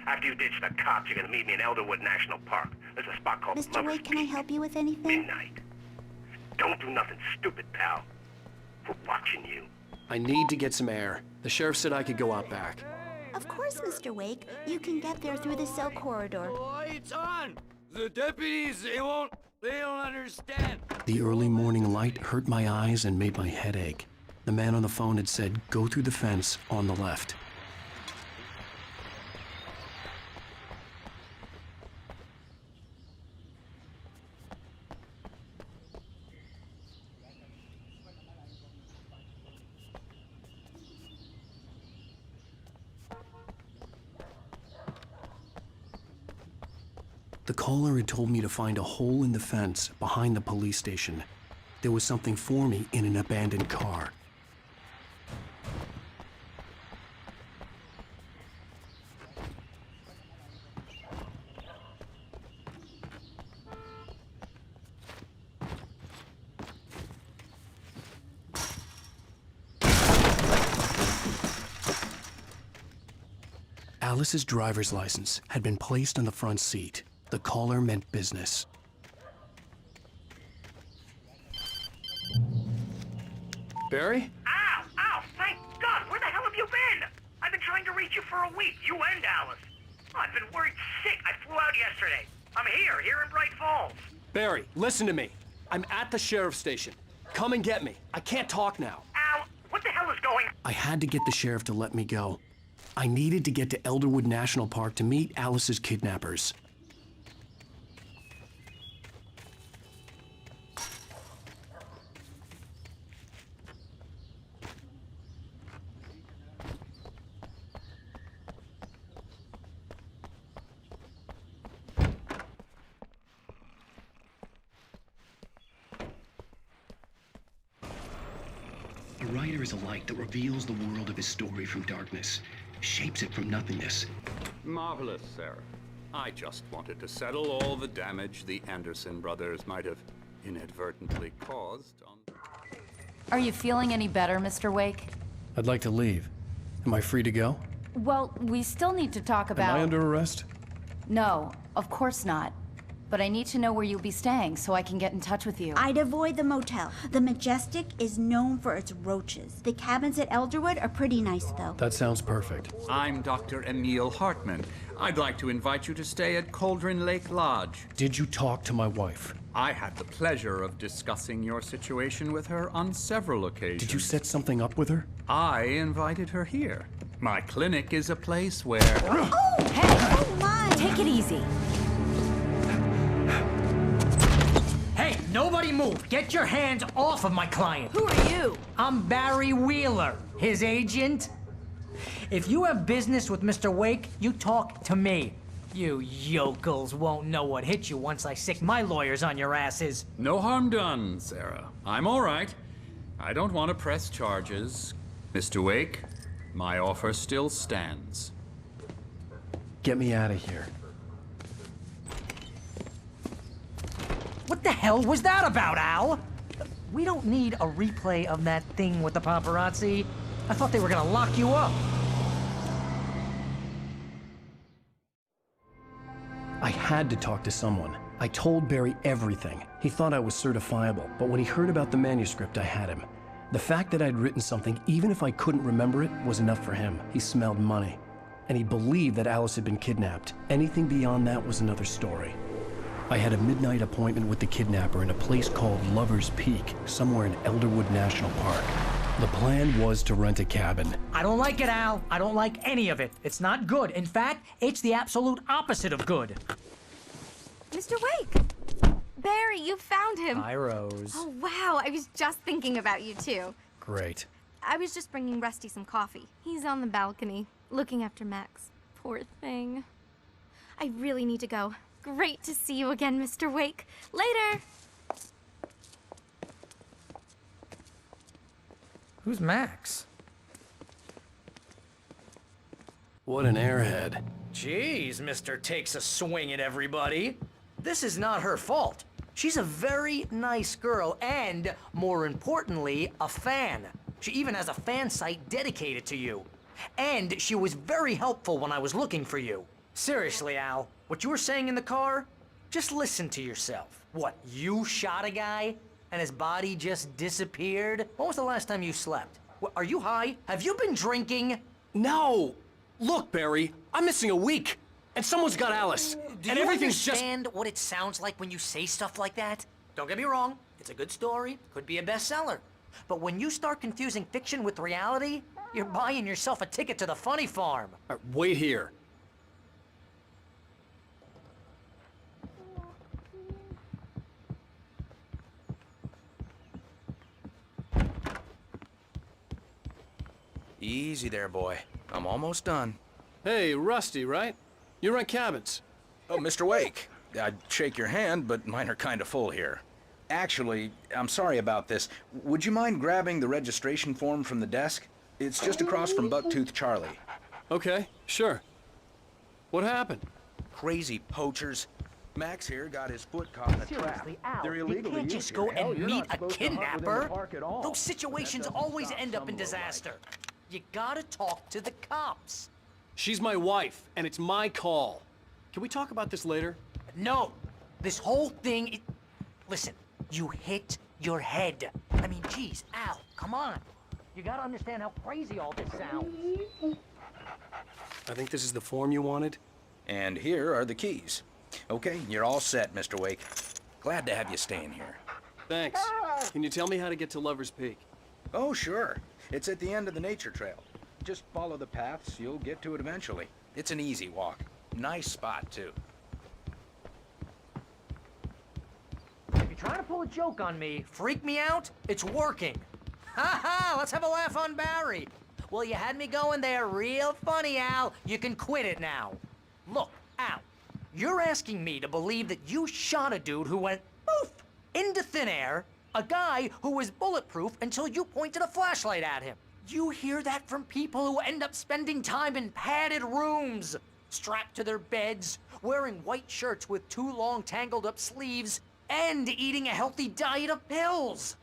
Speaker 8: After you ditch the cops, you're gonna meet me in Elderwood National Park. There's a spot called
Speaker 22: Mr.
Speaker 8: Lover's
Speaker 22: Wake, can I help you with anything?
Speaker 8: Midnight. Don't do nothing stupid, pal. We're watching you.
Speaker 14: I need to get some air. The sheriff said I could go out back.
Speaker 2: Of course, Mr. Wake. You can get there through the cell corridor.
Speaker 3: Lights on! The deputies, they don't understand.
Speaker 1: The early morning light hurt my eyes and made my head ache. The man on the phone had said, go through the fence on the left. The caller had told me to find a hole in the fence behind the police station. There was something for me in an abandoned car. Alice's driver's license had been placed on the front seat. The caller meant business.
Speaker 14: Barry?
Speaker 8: Ow! Ow! Thank God! Where the hell have you been? I've been trying to reach you for a week, you and Alice. I've been worried sick. I flew out yesterday. I'm here in Bright Falls.
Speaker 14: Barry, listen to me. I'm at the sheriff's station. Come and get me. I can't talk now.
Speaker 8: Al, what the hell is going on?
Speaker 1: I had to get the sheriff to let me go. I needed to get to Elderwood National Park to meet Alice's kidnappers. A writer is a light that reveals the world of his story from darkness, shapes it from nothingness.
Speaker 22: Marvelous, Sarah. I just wanted to settle all the damage the Anderson brothers might have inadvertently caused on...
Speaker 18: Are you feeling any better, Mr. Wake?
Speaker 1: I'd like to leave. Am I free to go?
Speaker 18: Well, we still need to talk about...
Speaker 1: Am I under arrest?
Speaker 18: No, of course not. But I need to know where you'll be staying so I can get in touch with you.
Speaker 2: I'd avoid the motel. The Majestic is known for its roaches. The cabins at Elderwood are pretty nice, though.
Speaker 1: That sounds perfect.
Speaker 22: I'm Dr. Emil Hartman. I'd like to invite you to stay at Cauldron Lake Lodge.
Speaker 1: Did you talk to my wife?
Speaker 22: I had the pleasure of discussing your situation with her on several occasions.
Speaker 1: Did you set something up with her?
Speaker 22: I invited her here. My clinic is a place where...
Speaker 2: Oh! Hey! Oh, my!
Speaker 18: Take it easy.
Speaker 23: Hey, nobody move! Get your hands off of my client!
Speaker 5: Who are you?
Speaker 23: I'm Barry Wheeler, his agent. If you have business with Mr. Wake, you talk to me. You yokels won't know what hit you once I sick my lawyers on your asses.
Speaker 22: No harm done, Sarah. I'm all right. I don't want to press charges. Mr. Wake, my offer still stands.
Speaker 1: Get me out of here.
Speaker 23: What the hell was that about, Al? We don't need a replay of that thing with the paparazzi. I thought they were gonna lock you up.
Speaker 1: I had to talk to someone. I told Barry everything. He thought I was certifiable, but when he heard about the manuscript, I had him. The fact that I'd written something, even if I couldn't remember it, was enough for him. He smelled money. And he believed that Alice had been kidnapped. Anything beyond that was another story. I had a midnight appointment with the kidnapper in a place called Lover's Peak, somewhere in Elderwood National Park. The plan was to rent a cabin.
Speaker 23: I don't like it, Al. I don't like any of it. It's not good. In fact, it's the absolute opposite of good.
Speaker 9: Mr. Wake! Barry, you found him.
Speaker 23: Hi, Rose.
Speaker 9: Oh, wow. I was just thinking about you, too.
Speaker 1: Great.
Speaker 9: I was just bringing Rusty some coffee. He's on the balcony, looking after Max. Poor thing. I really need to go. Great to see you again, Mr. Wake. Later!
Speaker 23: Who's Max?
Speaker 1: What an airhead.
Speaker 23: Jeez, Mr. Takes a swing at everybody. This is not her fault. She's a very nice girl and, more importantly, a fan. She even has a fan site dedicated to you. And she was very helpful when I was looking for you. Seriously, Al, what you were saying in the car? Just listen to yourself. What, you shot a guy and his body just disappeared? When was the last time you slept? What, are you high? Have you been drinking?
Speaker 14: No!
Speaker 6: Look, Barry, I'm missing a week, and someone's got Alice,
Speaker 23: Do
Speaker 6: and
Speaker 23: you
Speaker 6: everything's just...
Speaker 23: understand what it sounds like when you say stuff like that? Don't get me wrong, it's a good story, could be a bestseller. But when you start confusing fiction with reality, you're buying yourself a ticket to the funny farm.
Speaker 6: Wait here.
Speaker 4: Easy there, boy. I'm almost done.
Speaker 6: Hey, Rusty, right? You rent cabins.
Speaker 4: Oh, Mr. Wake. I'd shake your hand, but mine are kind of full here. Actually, I'm sorry about this. Would you mind grabbing the registration form from the desk? It's just across from Bucktooth Charlie.
Speaker 6: Okay, sure. What happened?
Speaker 4: Crazy poachers. Max here got his foot caught in a trap.
Speaker 23: Seriously, Al,
Speaker 4: They're
Speaker 23: you
Speaker 4: illegally
Speaker 23: can't
Speaker 4: used
Speaker 23: just
Speaker 4: here.
Speaker 23: go
Speaker 4: Hell,
Speaker 23: and
Speaker 4: you're
Speaker 23: meet
Speaker 4: not
Speaker 23: a
Speaker 4: supposed to hunt within the
Speaker 23: kidnapper.
Speaker 4: park at all.
Speaker 23: Those situations always end up in disaster. You gotta talk to the cops.
Speaker 6: She's my wife, and it's my call. Can we talk about this later?
Speaker 23: No, this whole thing Listen, you hit your head. I mean, geez, Al, come on. You gotta understand how crazy all this sounds.
Speaker 6: I think this is the form you wanted.
Speaker 4: And here are the keys. Okay, you're all set, Mr. Wake. Glad to have you staying here.
Speaker 6: Thanks. Can you tell me how to get to Lover's Peak?
Speaker 4: Oh, sure. It's at the end of the nature trail. Just follow the paths, you'll get to it eventually. It's an easy walk. Nice spot, too.
Speaker 23: If you're trying to pull a joke on me, freak me out, it's working. Ha ha, let's have a laugh on Barry. Well, you had me going there real funny, Al. You can quit it now. Look, Al, you're asking me to believe that you shot a dude who went poof into thin air, a guy who was bulletproof until you pointed a flashlight at him. You hear that from people who end up spending time in padded rooms, strapped to their beds, wearing white shirts with too long tangled up sleeves, and eating a healthy diet of pills.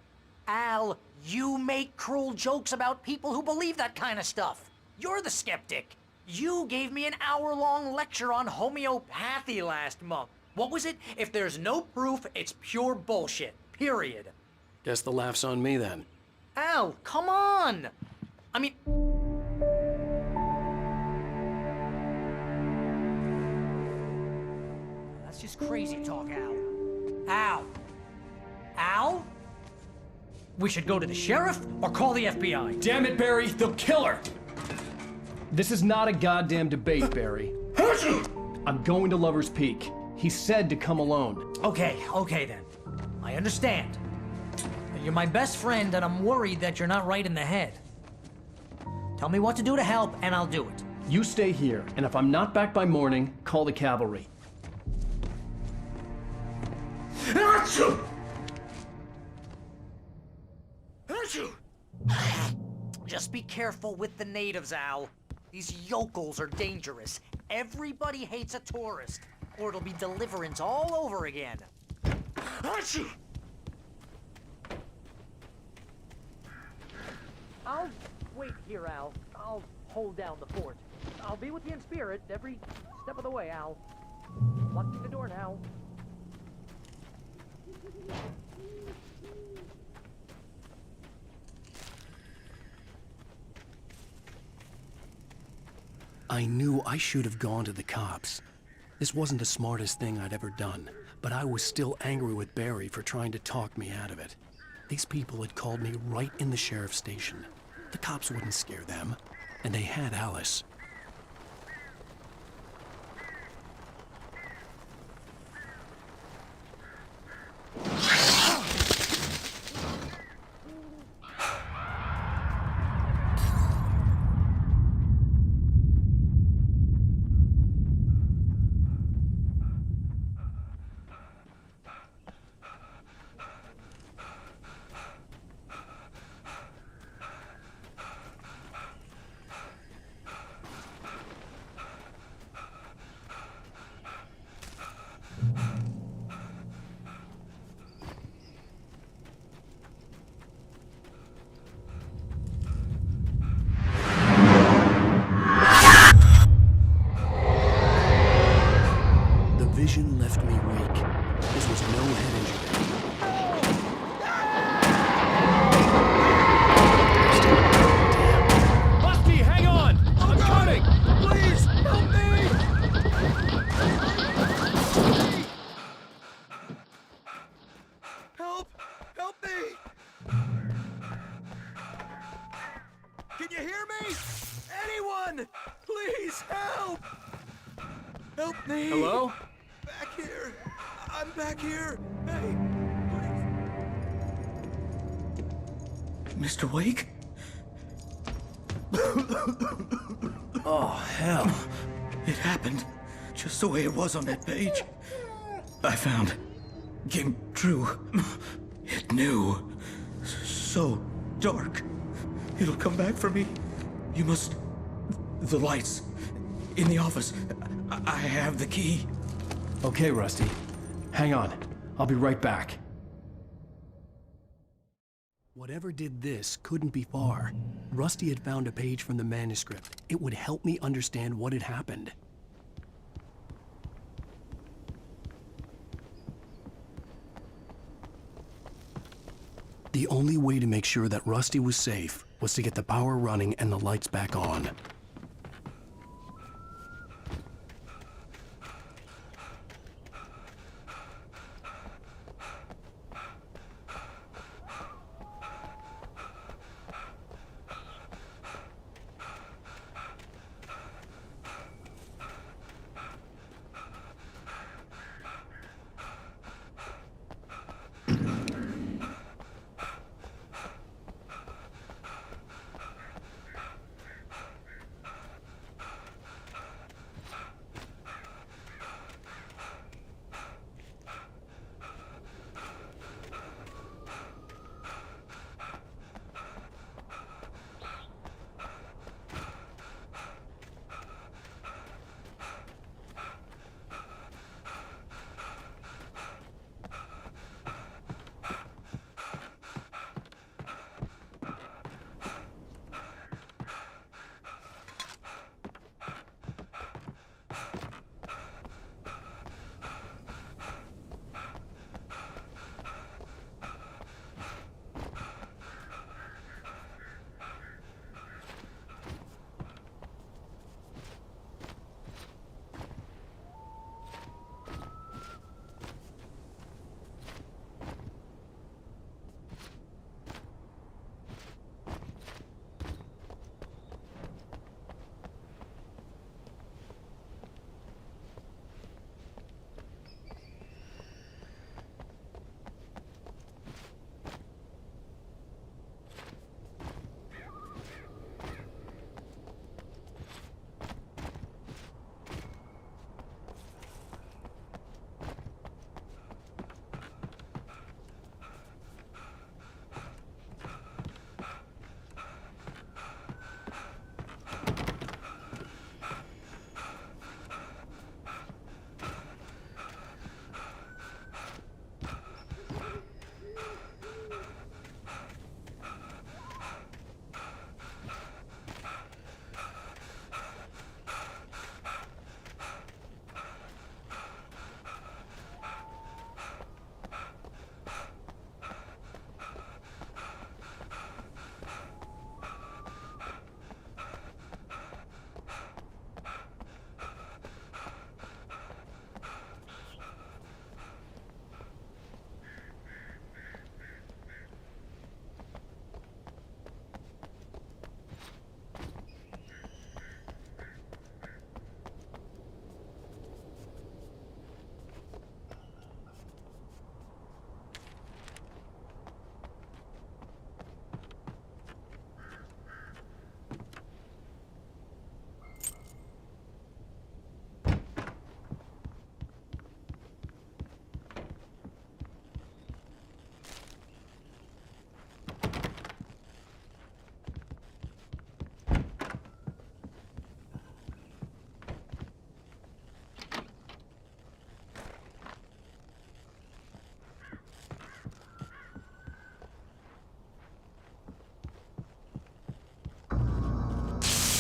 Speaker 23: Al, you make cruel jokes about people who believe that kind of stuff. You're the skeptic. You gave me an hour-long lecture on homeopathy last month. What was it? If there's no proof, it's pure bullshit. Period.
Speaker 6: Guess the laugh's on me then.
Speaker 23: Al, come on! I mean... That's just crazy talk, Al. Al? Al? We should go to the sheriff or call the FBI.
Speaker 6: Damn it, Barry, they'll kill her! This is not a goddamn debate, Barry. I'm going to Lover's Peak. He said to come alone.
Speaker 23: Okay then. I understand. You're my best friend and I'm worried that you're not right in the head. Tell me what to do to help and I'll do it.
Speaker 6: You stay here, and if I'm not back by morning, call the cavalry.
Speaker 23: Just be careful with the natives, Al. These yokels are dangerous. Everybody hates a tourist, or it'll be Deliverance all over again. I'll wait here, Al. I'll hold down the fort. I'll be with you in spirit every step of the way, Al. Locking the door now.
Speaker 6: I knew I should have gone to the cops. This wasn't the smartest thing I'd ever done, but I was still angry with Barry for trying to talk me out of it. These people had called me right in the sheriff's station. The cops wouldn't scare them, and they had Alice.
Speaker 10: Can you hear me? Anyone! Please help! Help me!
Speaker 14: Hello?
Speaker 10: Back here! I'm back here! Hey!
Speaker 23: Mr. Wake?
Speaker 1: Oh, hell.
Speaker 23: It happened just the way it was on that page. I found. Came true. It knew. So dark. It'll come back for me. You must... The lights. In the office. I have the key.
Speaker 1: Okay, Rusty. Hang on. I'll be right back. Whatever did this couldn't be far. Rusty had found a page from the manuscript. It would help me understand what had happened. The only way to make sure that Rusty was safe was to get the power running and the lights back on.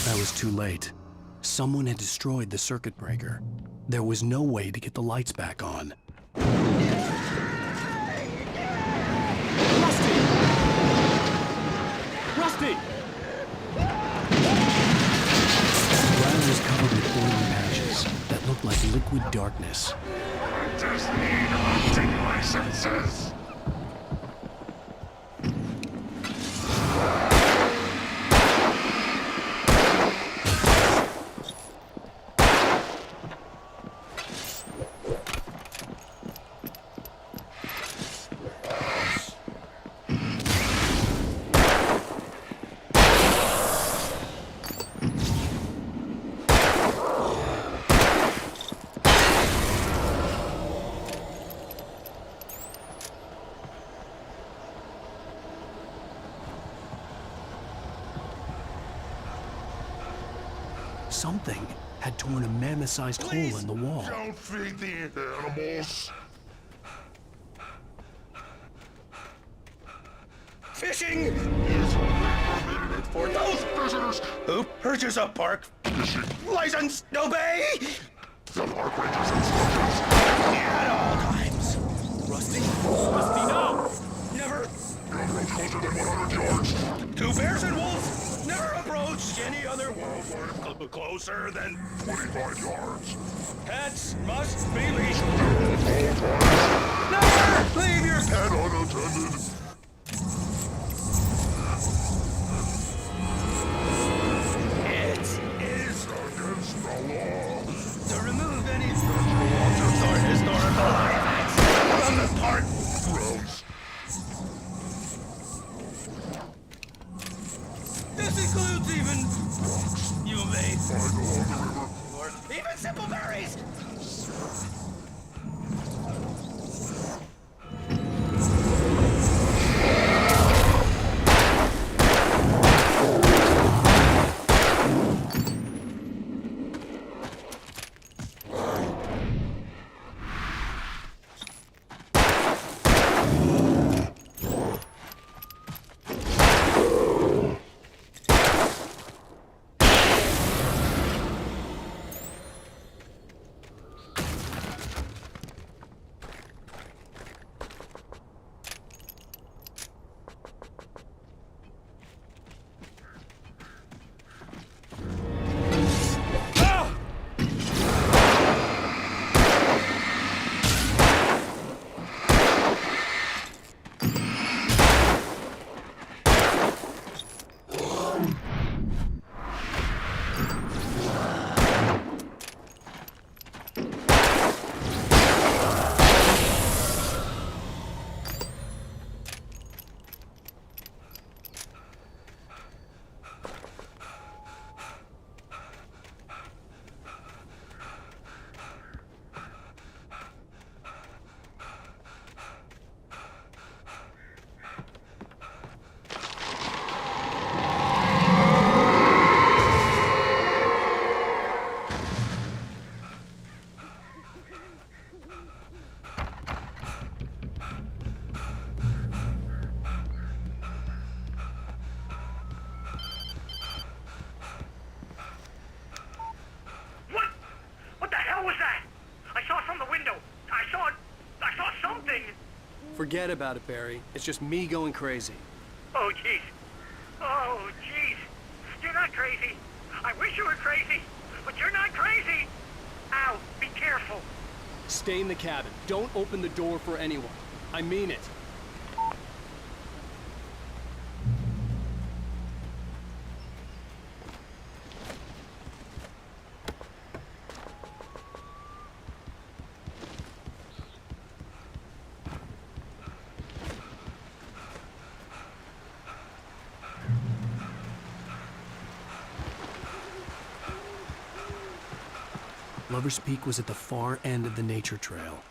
Speaker 1: I was too late. Someone had destroyed the circuit breaker. There was no way to get the lights back on.
Speaker 14: Rusty!
Speaker 1: The ground was covered with oily patches that looked like liquid darkness.
Speaker 10: I just need hunting licenses.
Speaker 1: Something had torn a mammoth-sized hole in the wall.
Speaker 7: Don't feed the animals.
Speaker 3: Fishing is permitted for those visitors who purchase a park fishing license. Obey
Speaker 7: the park ranger's instructions
Speaker 3: at all times. Rusty?
Speaker 14: Rusty, no!
Speaker 3: Never.
Speaker 7: Don't approach closer than 100 yards.
Speaker 3: Two bears and wolves. Never approach any other wildlife closer than
Speaker 7: 25 yards.
Speaker 3: Pets must be leashed.
Speaker 7: At all times.
Speaker 3: Never leave your
Speaker 7: pet unattended.
Speaker 3: It is
Speaker 7: against the law
Speaker 3: to remove any structural objects or historical artifacts from the park grounds. This includes even you may or even simple berries.
Speaker 6: Forget about it, Barry. It's just me going crazy.
Speaker 8: Oh, jeez. Oh, jeez. You're not crazy. I wish you were crazy, but you're not crazy. Ow, be careful.
Speaker 6: Stay in the cabin. Don't open the door for anyone. I mean it.
Speaker 1: Lover's Peak was at the far end of the nature trail.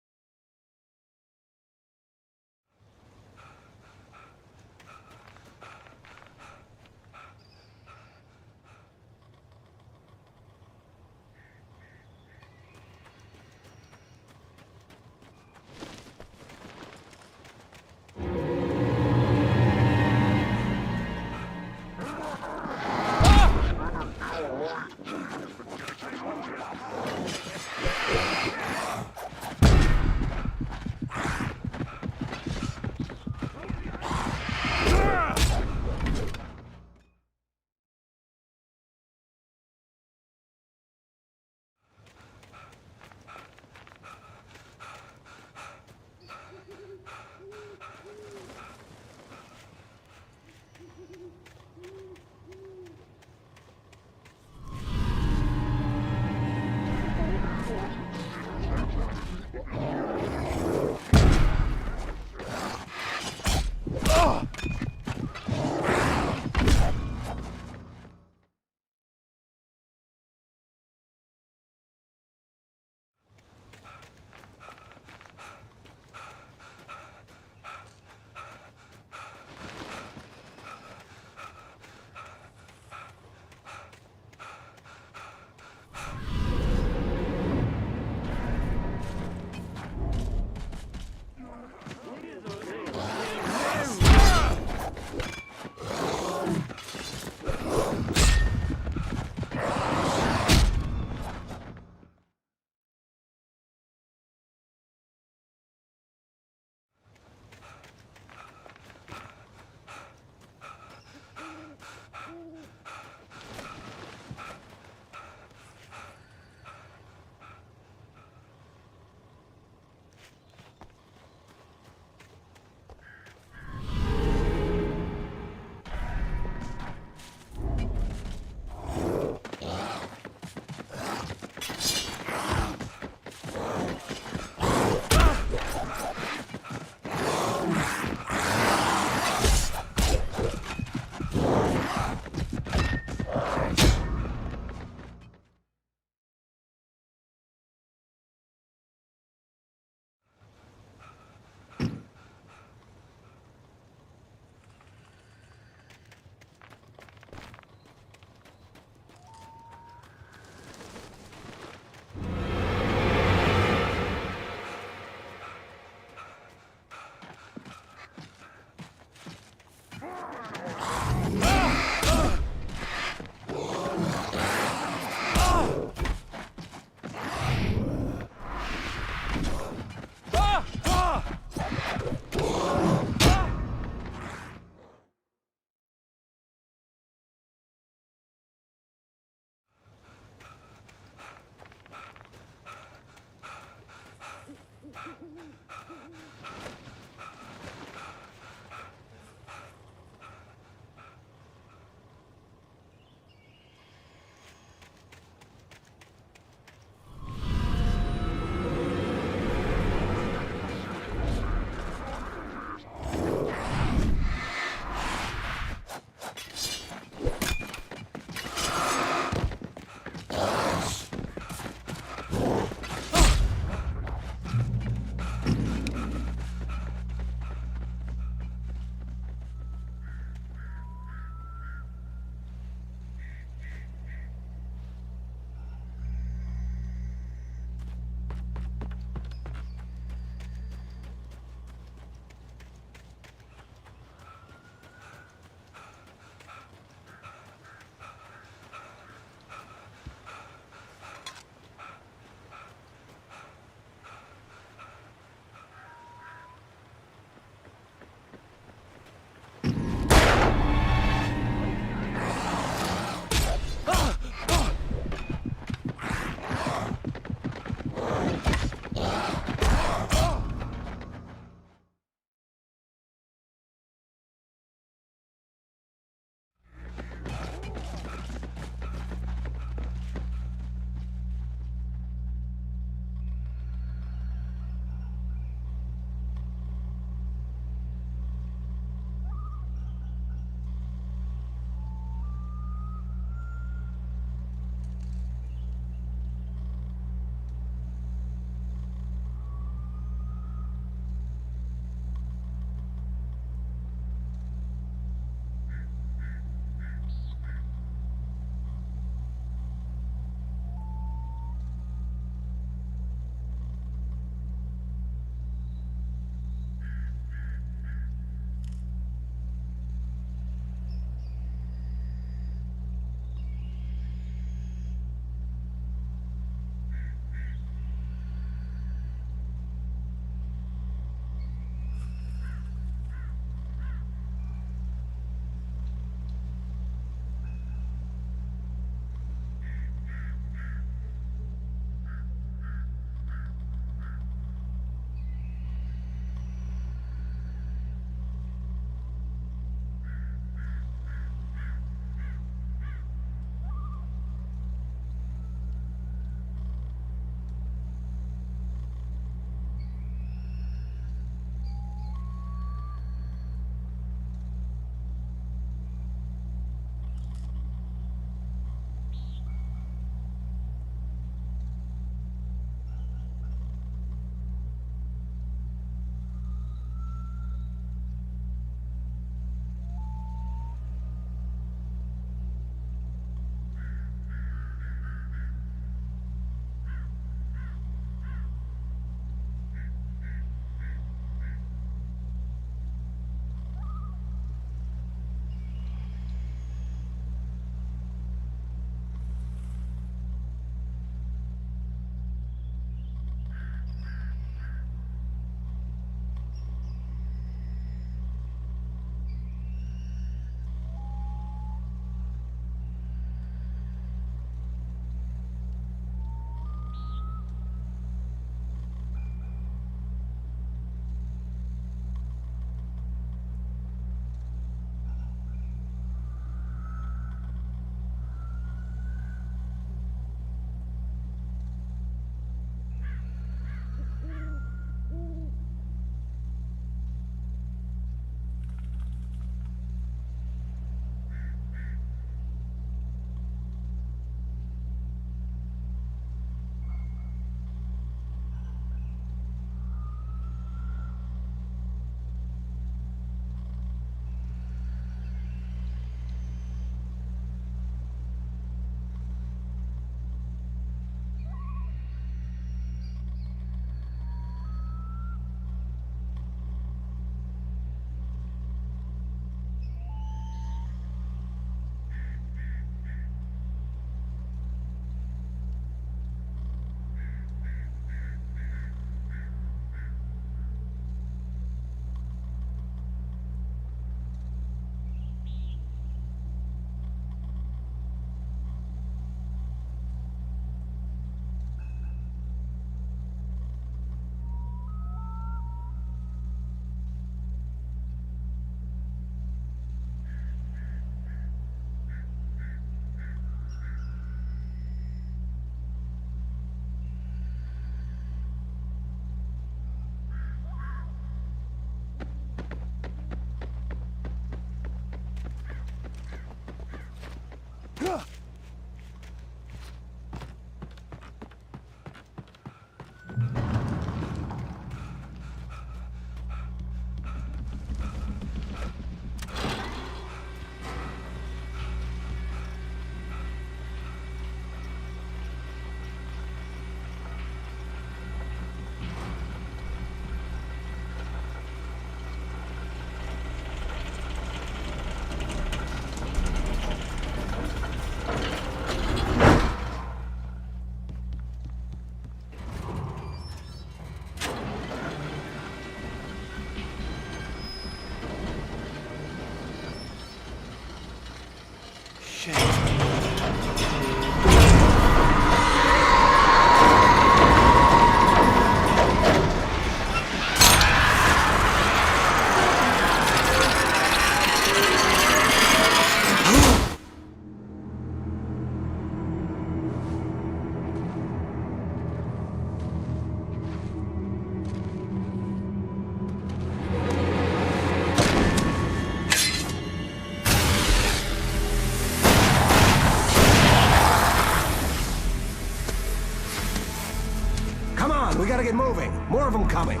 Speaker 10: We gotta get moving. More of them coming.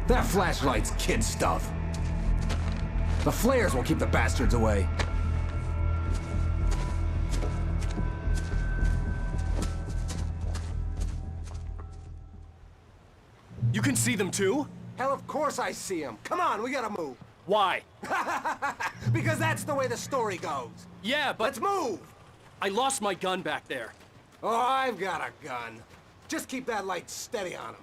Speaker 10: That flashlight's kid stuff. The flares will keep the bastards away.
Speaker 14: You can see them too?
Speaker 10: Hell, of course I see them. Come on, we gotta move.
Speaker 14: Why?
Speaker 10: Because that's the way the story goes.
Speaker 14: Yeah, but...
Speaker 10: Let's move!
Speaker 14: I lost my gun back there.
Speaker 10: Oh, I've got a gun. Just keep that light steady on him.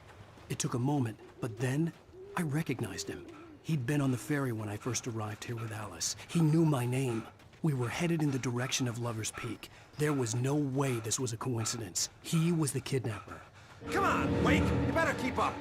Speaker 6: It took a moment, but then I recognized him. He'd been on the ferry when I first arrived here with Alice. He knew my name. We were headed in the direction of Lover's Peak. There was no way this was a coincidence. He was the kidnapper.
Speaker 10: Come on, Wake! You better keep up.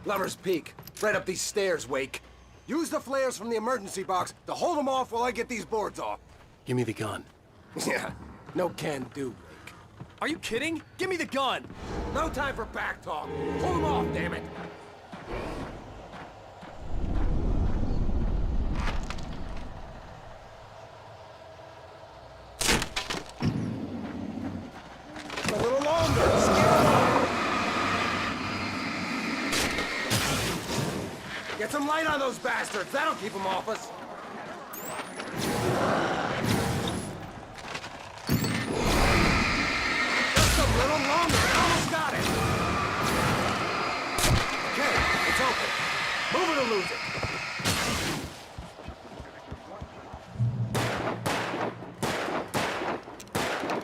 Speaker 10: Lover's Peak. Right up these stairs, Wake. Use the flares from the emergency box to hold them off while I get these boards off.
Speaker 6: Give me the gun.
Speaker 10: Yeah, no can do, Wake.
Speaker 14: Are you kidding? Give me the gun!
Speaker 10: No time for back talk. Hold them off, damn it. A little longer. Get some light on those bastards. That'll keep them off us. Just a little longer. Almost got it. Okay, it's open. Move it or lose it.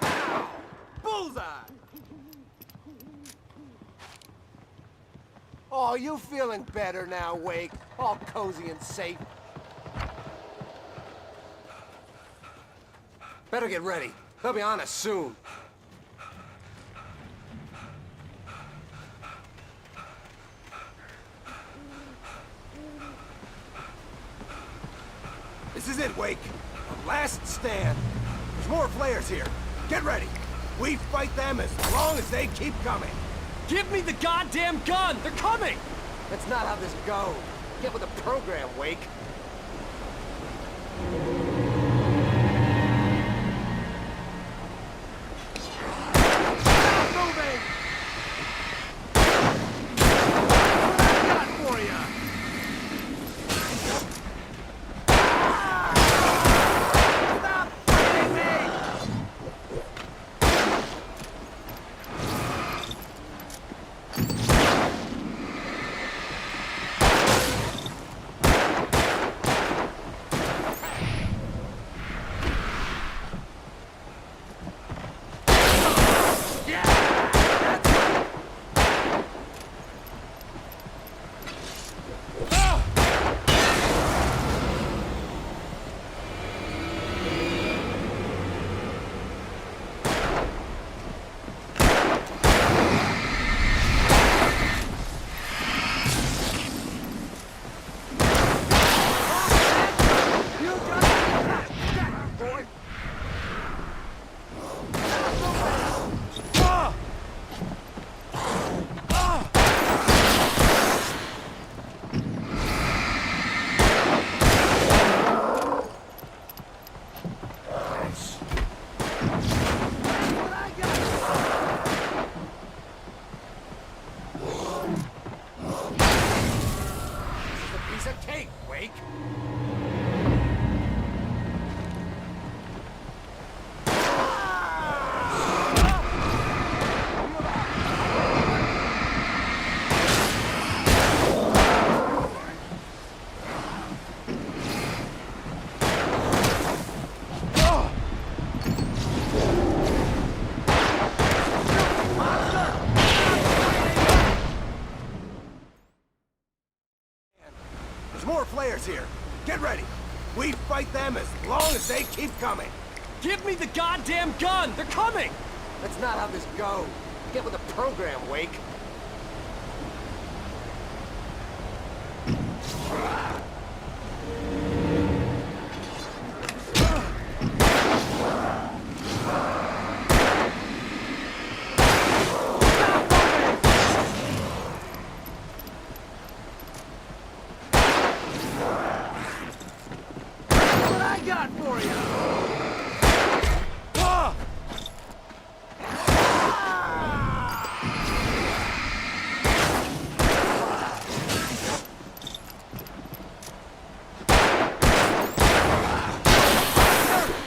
Speaker 10: Ow! Bullseye! Oh, you feeling better now, Wake? All cozy and safe. Better get ready. They'll be on us soon. is it, Wake. The last stand. There's more flares here. Get ready. We fight them as long as they keep coming.
Speaker 14: Give me the goddamn gun! They're coming!
Speaker 23: That's not how this goes. Get with the program, Wake.
Speaker 10: Moving! What I got for ya? Stop fighting me!
Speaker 23: Piece of cake, Wake.
Speaker 10: There's more flares here. Get ready. We fight them as long as they keep coming.
Speaker 14: Give me the goddamn gun! They're coming!
Speaker 23: That's not how this goes. Get with the program, Wake.
Speaker 10: What I got for you?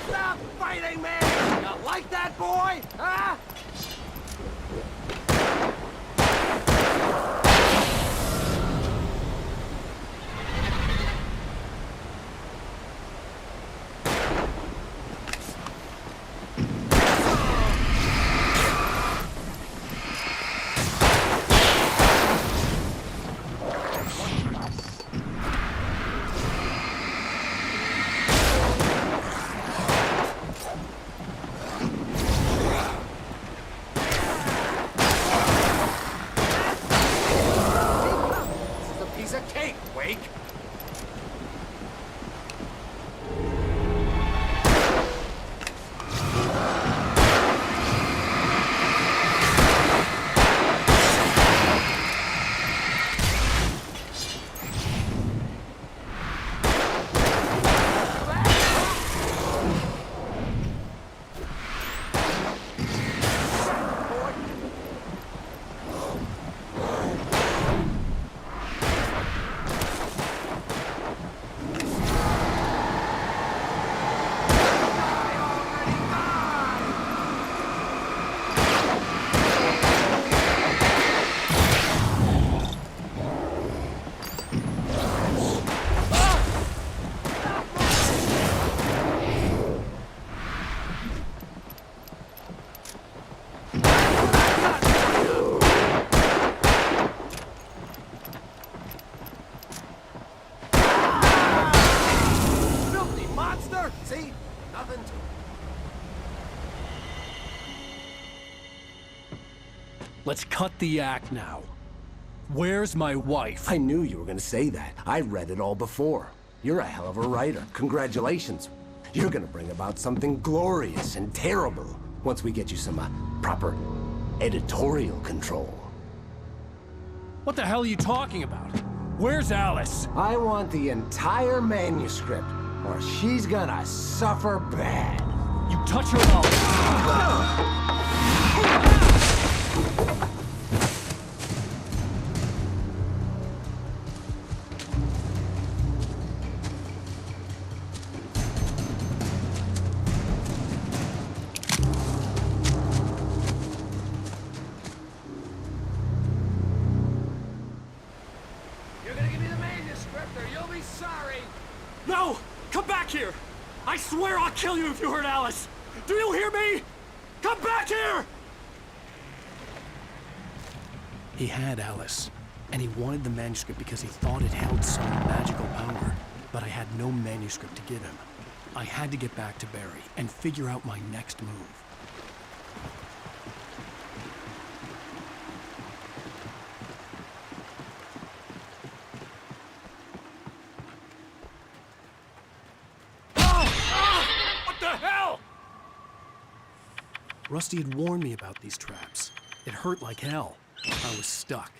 Speaker 10: Stop fighting me! You like that, boy? Huh?
Speaker 23: This is a piece of cake, Wake.
Speaker 10: Filthy monster! See? Nothing to...
Speaker 6: Let's cut the act now. Where's my wife?
Speaker 11: I knew you were gonna say that. I read it all before. You're a hell of a writer. Congratulations. You're gonna bring about something glorious and terrible once we get you some proper editorial control.
Speaker 14: What the hell are you talking about? Where's Alice?
Speaker 11: I want the entire manuscript, or she's gonna suffer bad.
Speaker 14: You touch her mouth.
Speaker 10: You're gonna give me the manuscript or you'll be sorry!
Speaker 14: No! Come back here! I swear I'll kill you if you hurt Alice! Do you hear me? Come back here!
Speaker 6: He had Alice, and he wanted the manuscript because he thought it held some magical power. But I had no manuscript to give him. I had to get back to Barry and figure out my next move.
Speaker 14: What the hell?
Speaker 6: Rusty had warned me about these traps. It hurt like hell. I was stuck.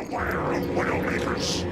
Speaker 7: Beware of Widowmakers.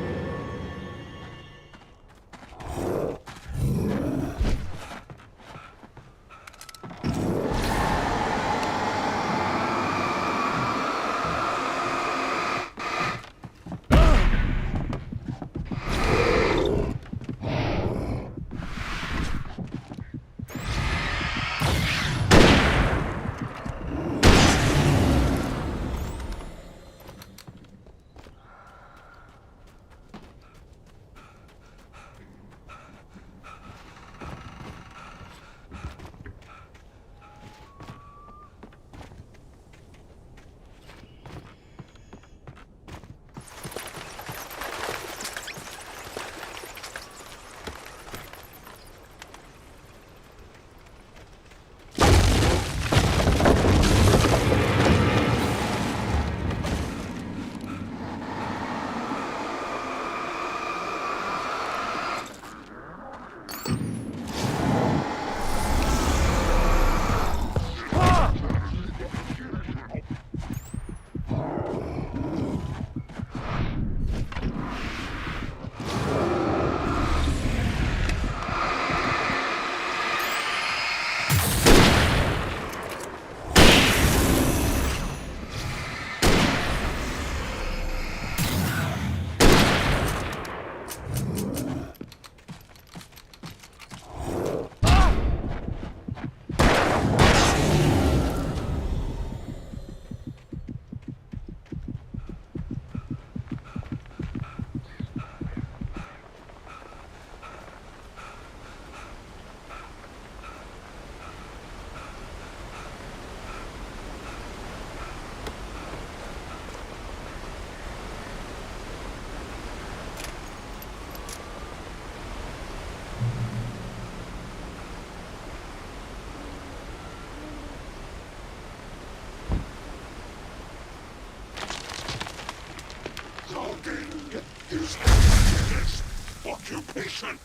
Speaker 7: Logging is the next occupation.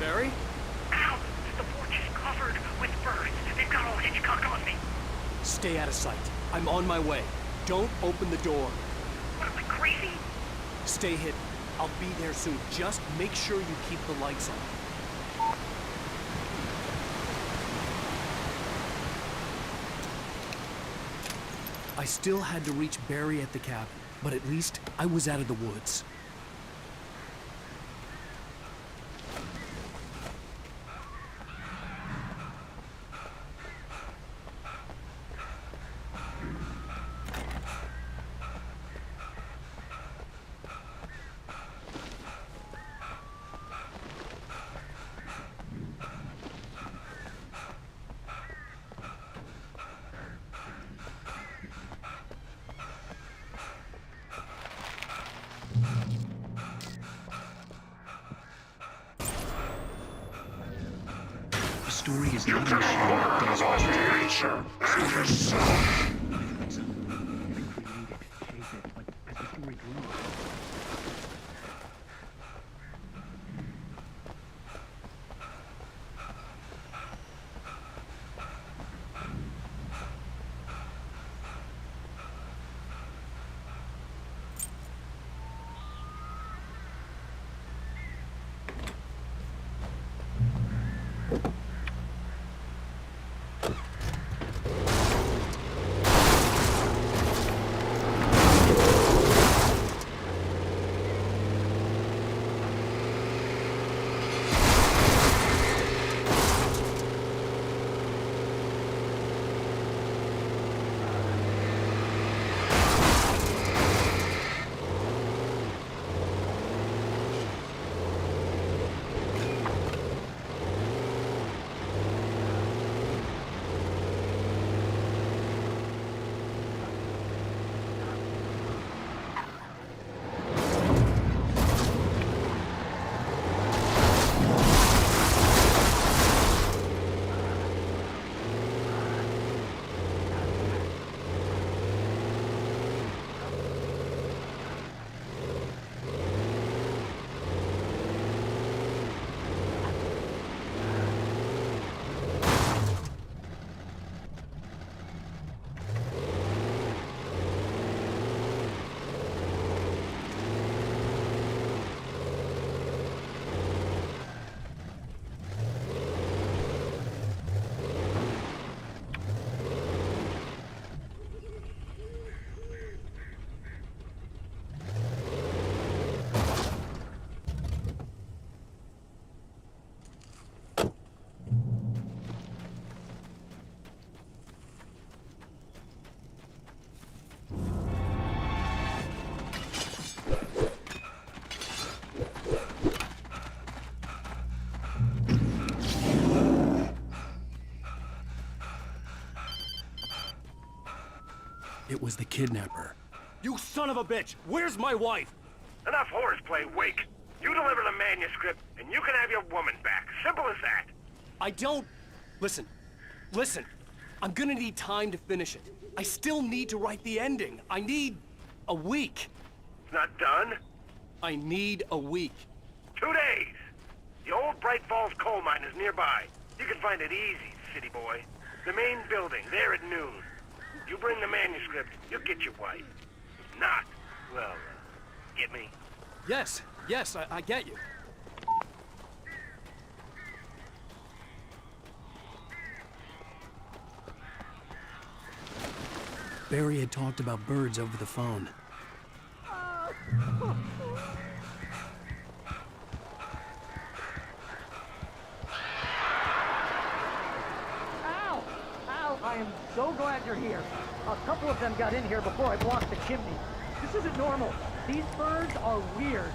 Speaker 14: Barry?
Speaker 10: Ow! The porch is covered with birds. They've got old Hitchcock on me.
Speaker 14: Stay out of sight. I'm on my way. Don't open the door.
Speaker 10: What am I, crazy?
Speaker 14: Stay hidden. I'll be there soon. Just make sure you keep the lights on. I still had to reach Barry at the cabin, but at least I was out of the woods.
Speaker 1: The story is not a machine that does what you
Speaker 7: Nature and yourself.
Speaker 6: It was the kidnapper.
Speaker 14: You son of a bitch! Where's my wife?
Speaker 8: Enough horseplay, Wake. You deliver the manuscript, and you can have your woman back. Simple as that.
Speaker 14: I don't... Listen. Listen. I'm gonna need time to finish it. I still need to write the ending. I need... a week.
Speaker 8: It's not done?
Speaker 14: I need a week.
Speaker 8: 2 days. The old Bright Falls coal mine is nearby. You can find it easy, city boy. The main building, there at noon. You bring the manuscript, you'll get your wife. If not, well, get me?
Speaker 14: Yes, I get you.
Speaker 6: Barry had talked about birds over the phone.
Speaker 23: Ow! Ow! I am so glad you're here. A couple of them got in here before I blocked the chimney. This isn't normal. These birds are weird.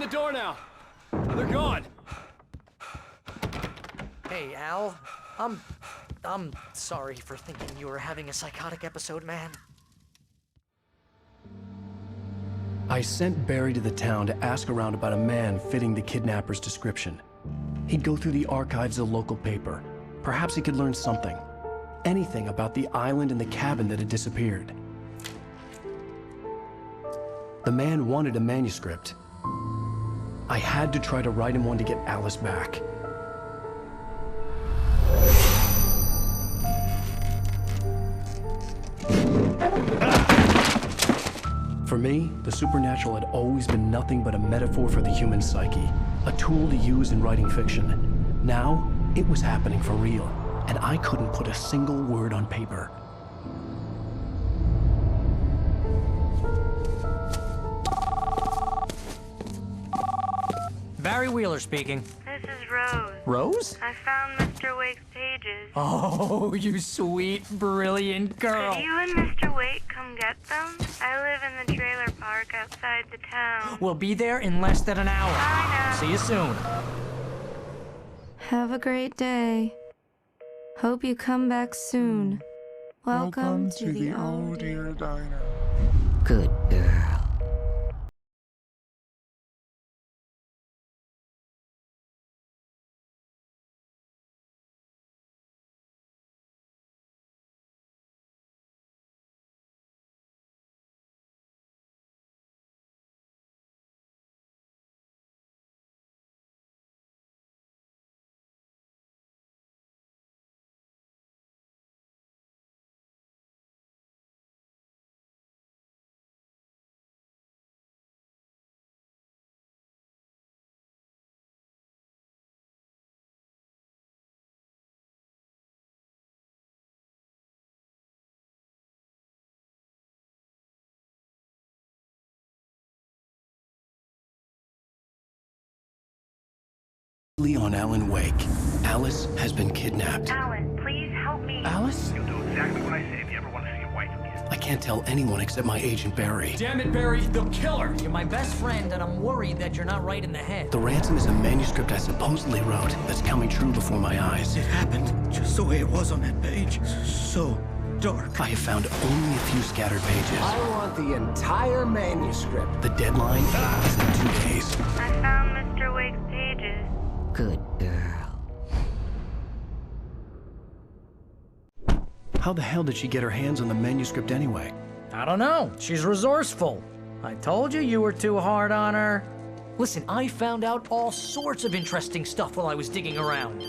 Speaker 14: the door now. They're gone.
Speaker 23: Hey, Al. I'm sorry for thinking you were having a psychotic episode, man.
Speaker 1: I sent Barry to the town to ask around about a man fitting the kidnapper's description. He'd go through the archives of the local paper. Perhaps he could learn something. Anything about the island and the cabin that had disappeared. The man wanted a manuscript. I had to try to write him one to get Alice back. For me, the supernatural had always been nothing but a metaphor for the human psyche, a tool to use in writing fiction. Now, it was happening for real, and I couldn't put a single word on paper.
Speaker 23: Barry Wheeler speaking.
Speaker 12: This is Rose.
Speaker 23: Rose?
Speaker 12: I found Mr. Wake's pages.
Speaker 23: Oh, you sweet, brilliant girl.
Speaker 12: Could you and Mr. Wake come get them? I live in the trailer park outside the town.
Speaker 23: We'll be there in less than an hour.
Speaker 12: Bye now.
Speaker 23: See you soon.
Speaker 9: Have a great day. Hope you come back soon. Welcome to the
Speaker 7: Oh Dear Diner.
Speaker 23: Good girl.
Speaker 1: On Alan Wake. Alice has been kidnapped.
Speaker 12: Alan, please help me.
Speaker 1: Alice?
Speaker 8: You'll do exactly what I say if you ever want to see your wife again.
Speaker 1: I can't tell anyone except my agent Barry.
Speaker 14: Damn it, Barry, they'll kill her.
Speaker 23: You're my best friend, and I'm worried that you're not right in the head.
Speaker 1: The ransom is a manuscript I supposedly wrote that's coming true before my eyes.
Speaker 10: It happened just the way it was on that page. So dark.
Speaker 1: I have found only a few scattered pages.
Speaker 11: I want the entire manuscript.
Speaker 1: The deadline is in 2 days.
Speaker 12: I found Mr. Wake's pages.
Speaker 23: Good girl.
Speaker 1: How the hell did she get her hands on the manuscript anyway?
Speaker 23: I don't know. She's resourceful. I told you were too hard on her. Listen, I found out all sorts of interesting stuff while I was digging around.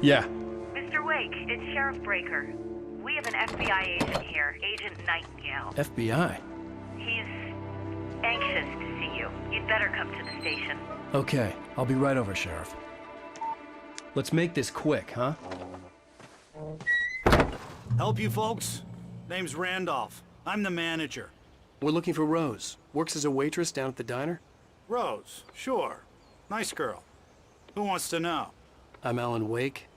Speaker 1: Yeah.
Speaker 12: Mr. Wake, it's Sheriff Breaker. We have an FBI agent here, Agent Nightingale.
Speaker 1: FBI?
Speaker 12: He's anxious to see you. You'd better come to the station.
Speaker 1: Okay, I'll be right over, Sheriff. Let's make this quick, huh?
Speaker 15: Help you folks? Name's Randolph. I'm the manager.
Speaker 1: We're looking for Rose. Works as a waitress down at the diner.
Speaker 15: Rose, sure. Nice girl. Who wants to know?
Speaker 1: I'm Alan Wake.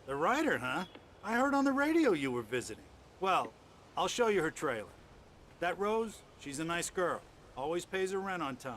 Speaker 15: The writer, huh? I heard on the radio you were visiting. Well, I'll show you her trailer. That Rose, she's a nice girl. Always pays her rent on time.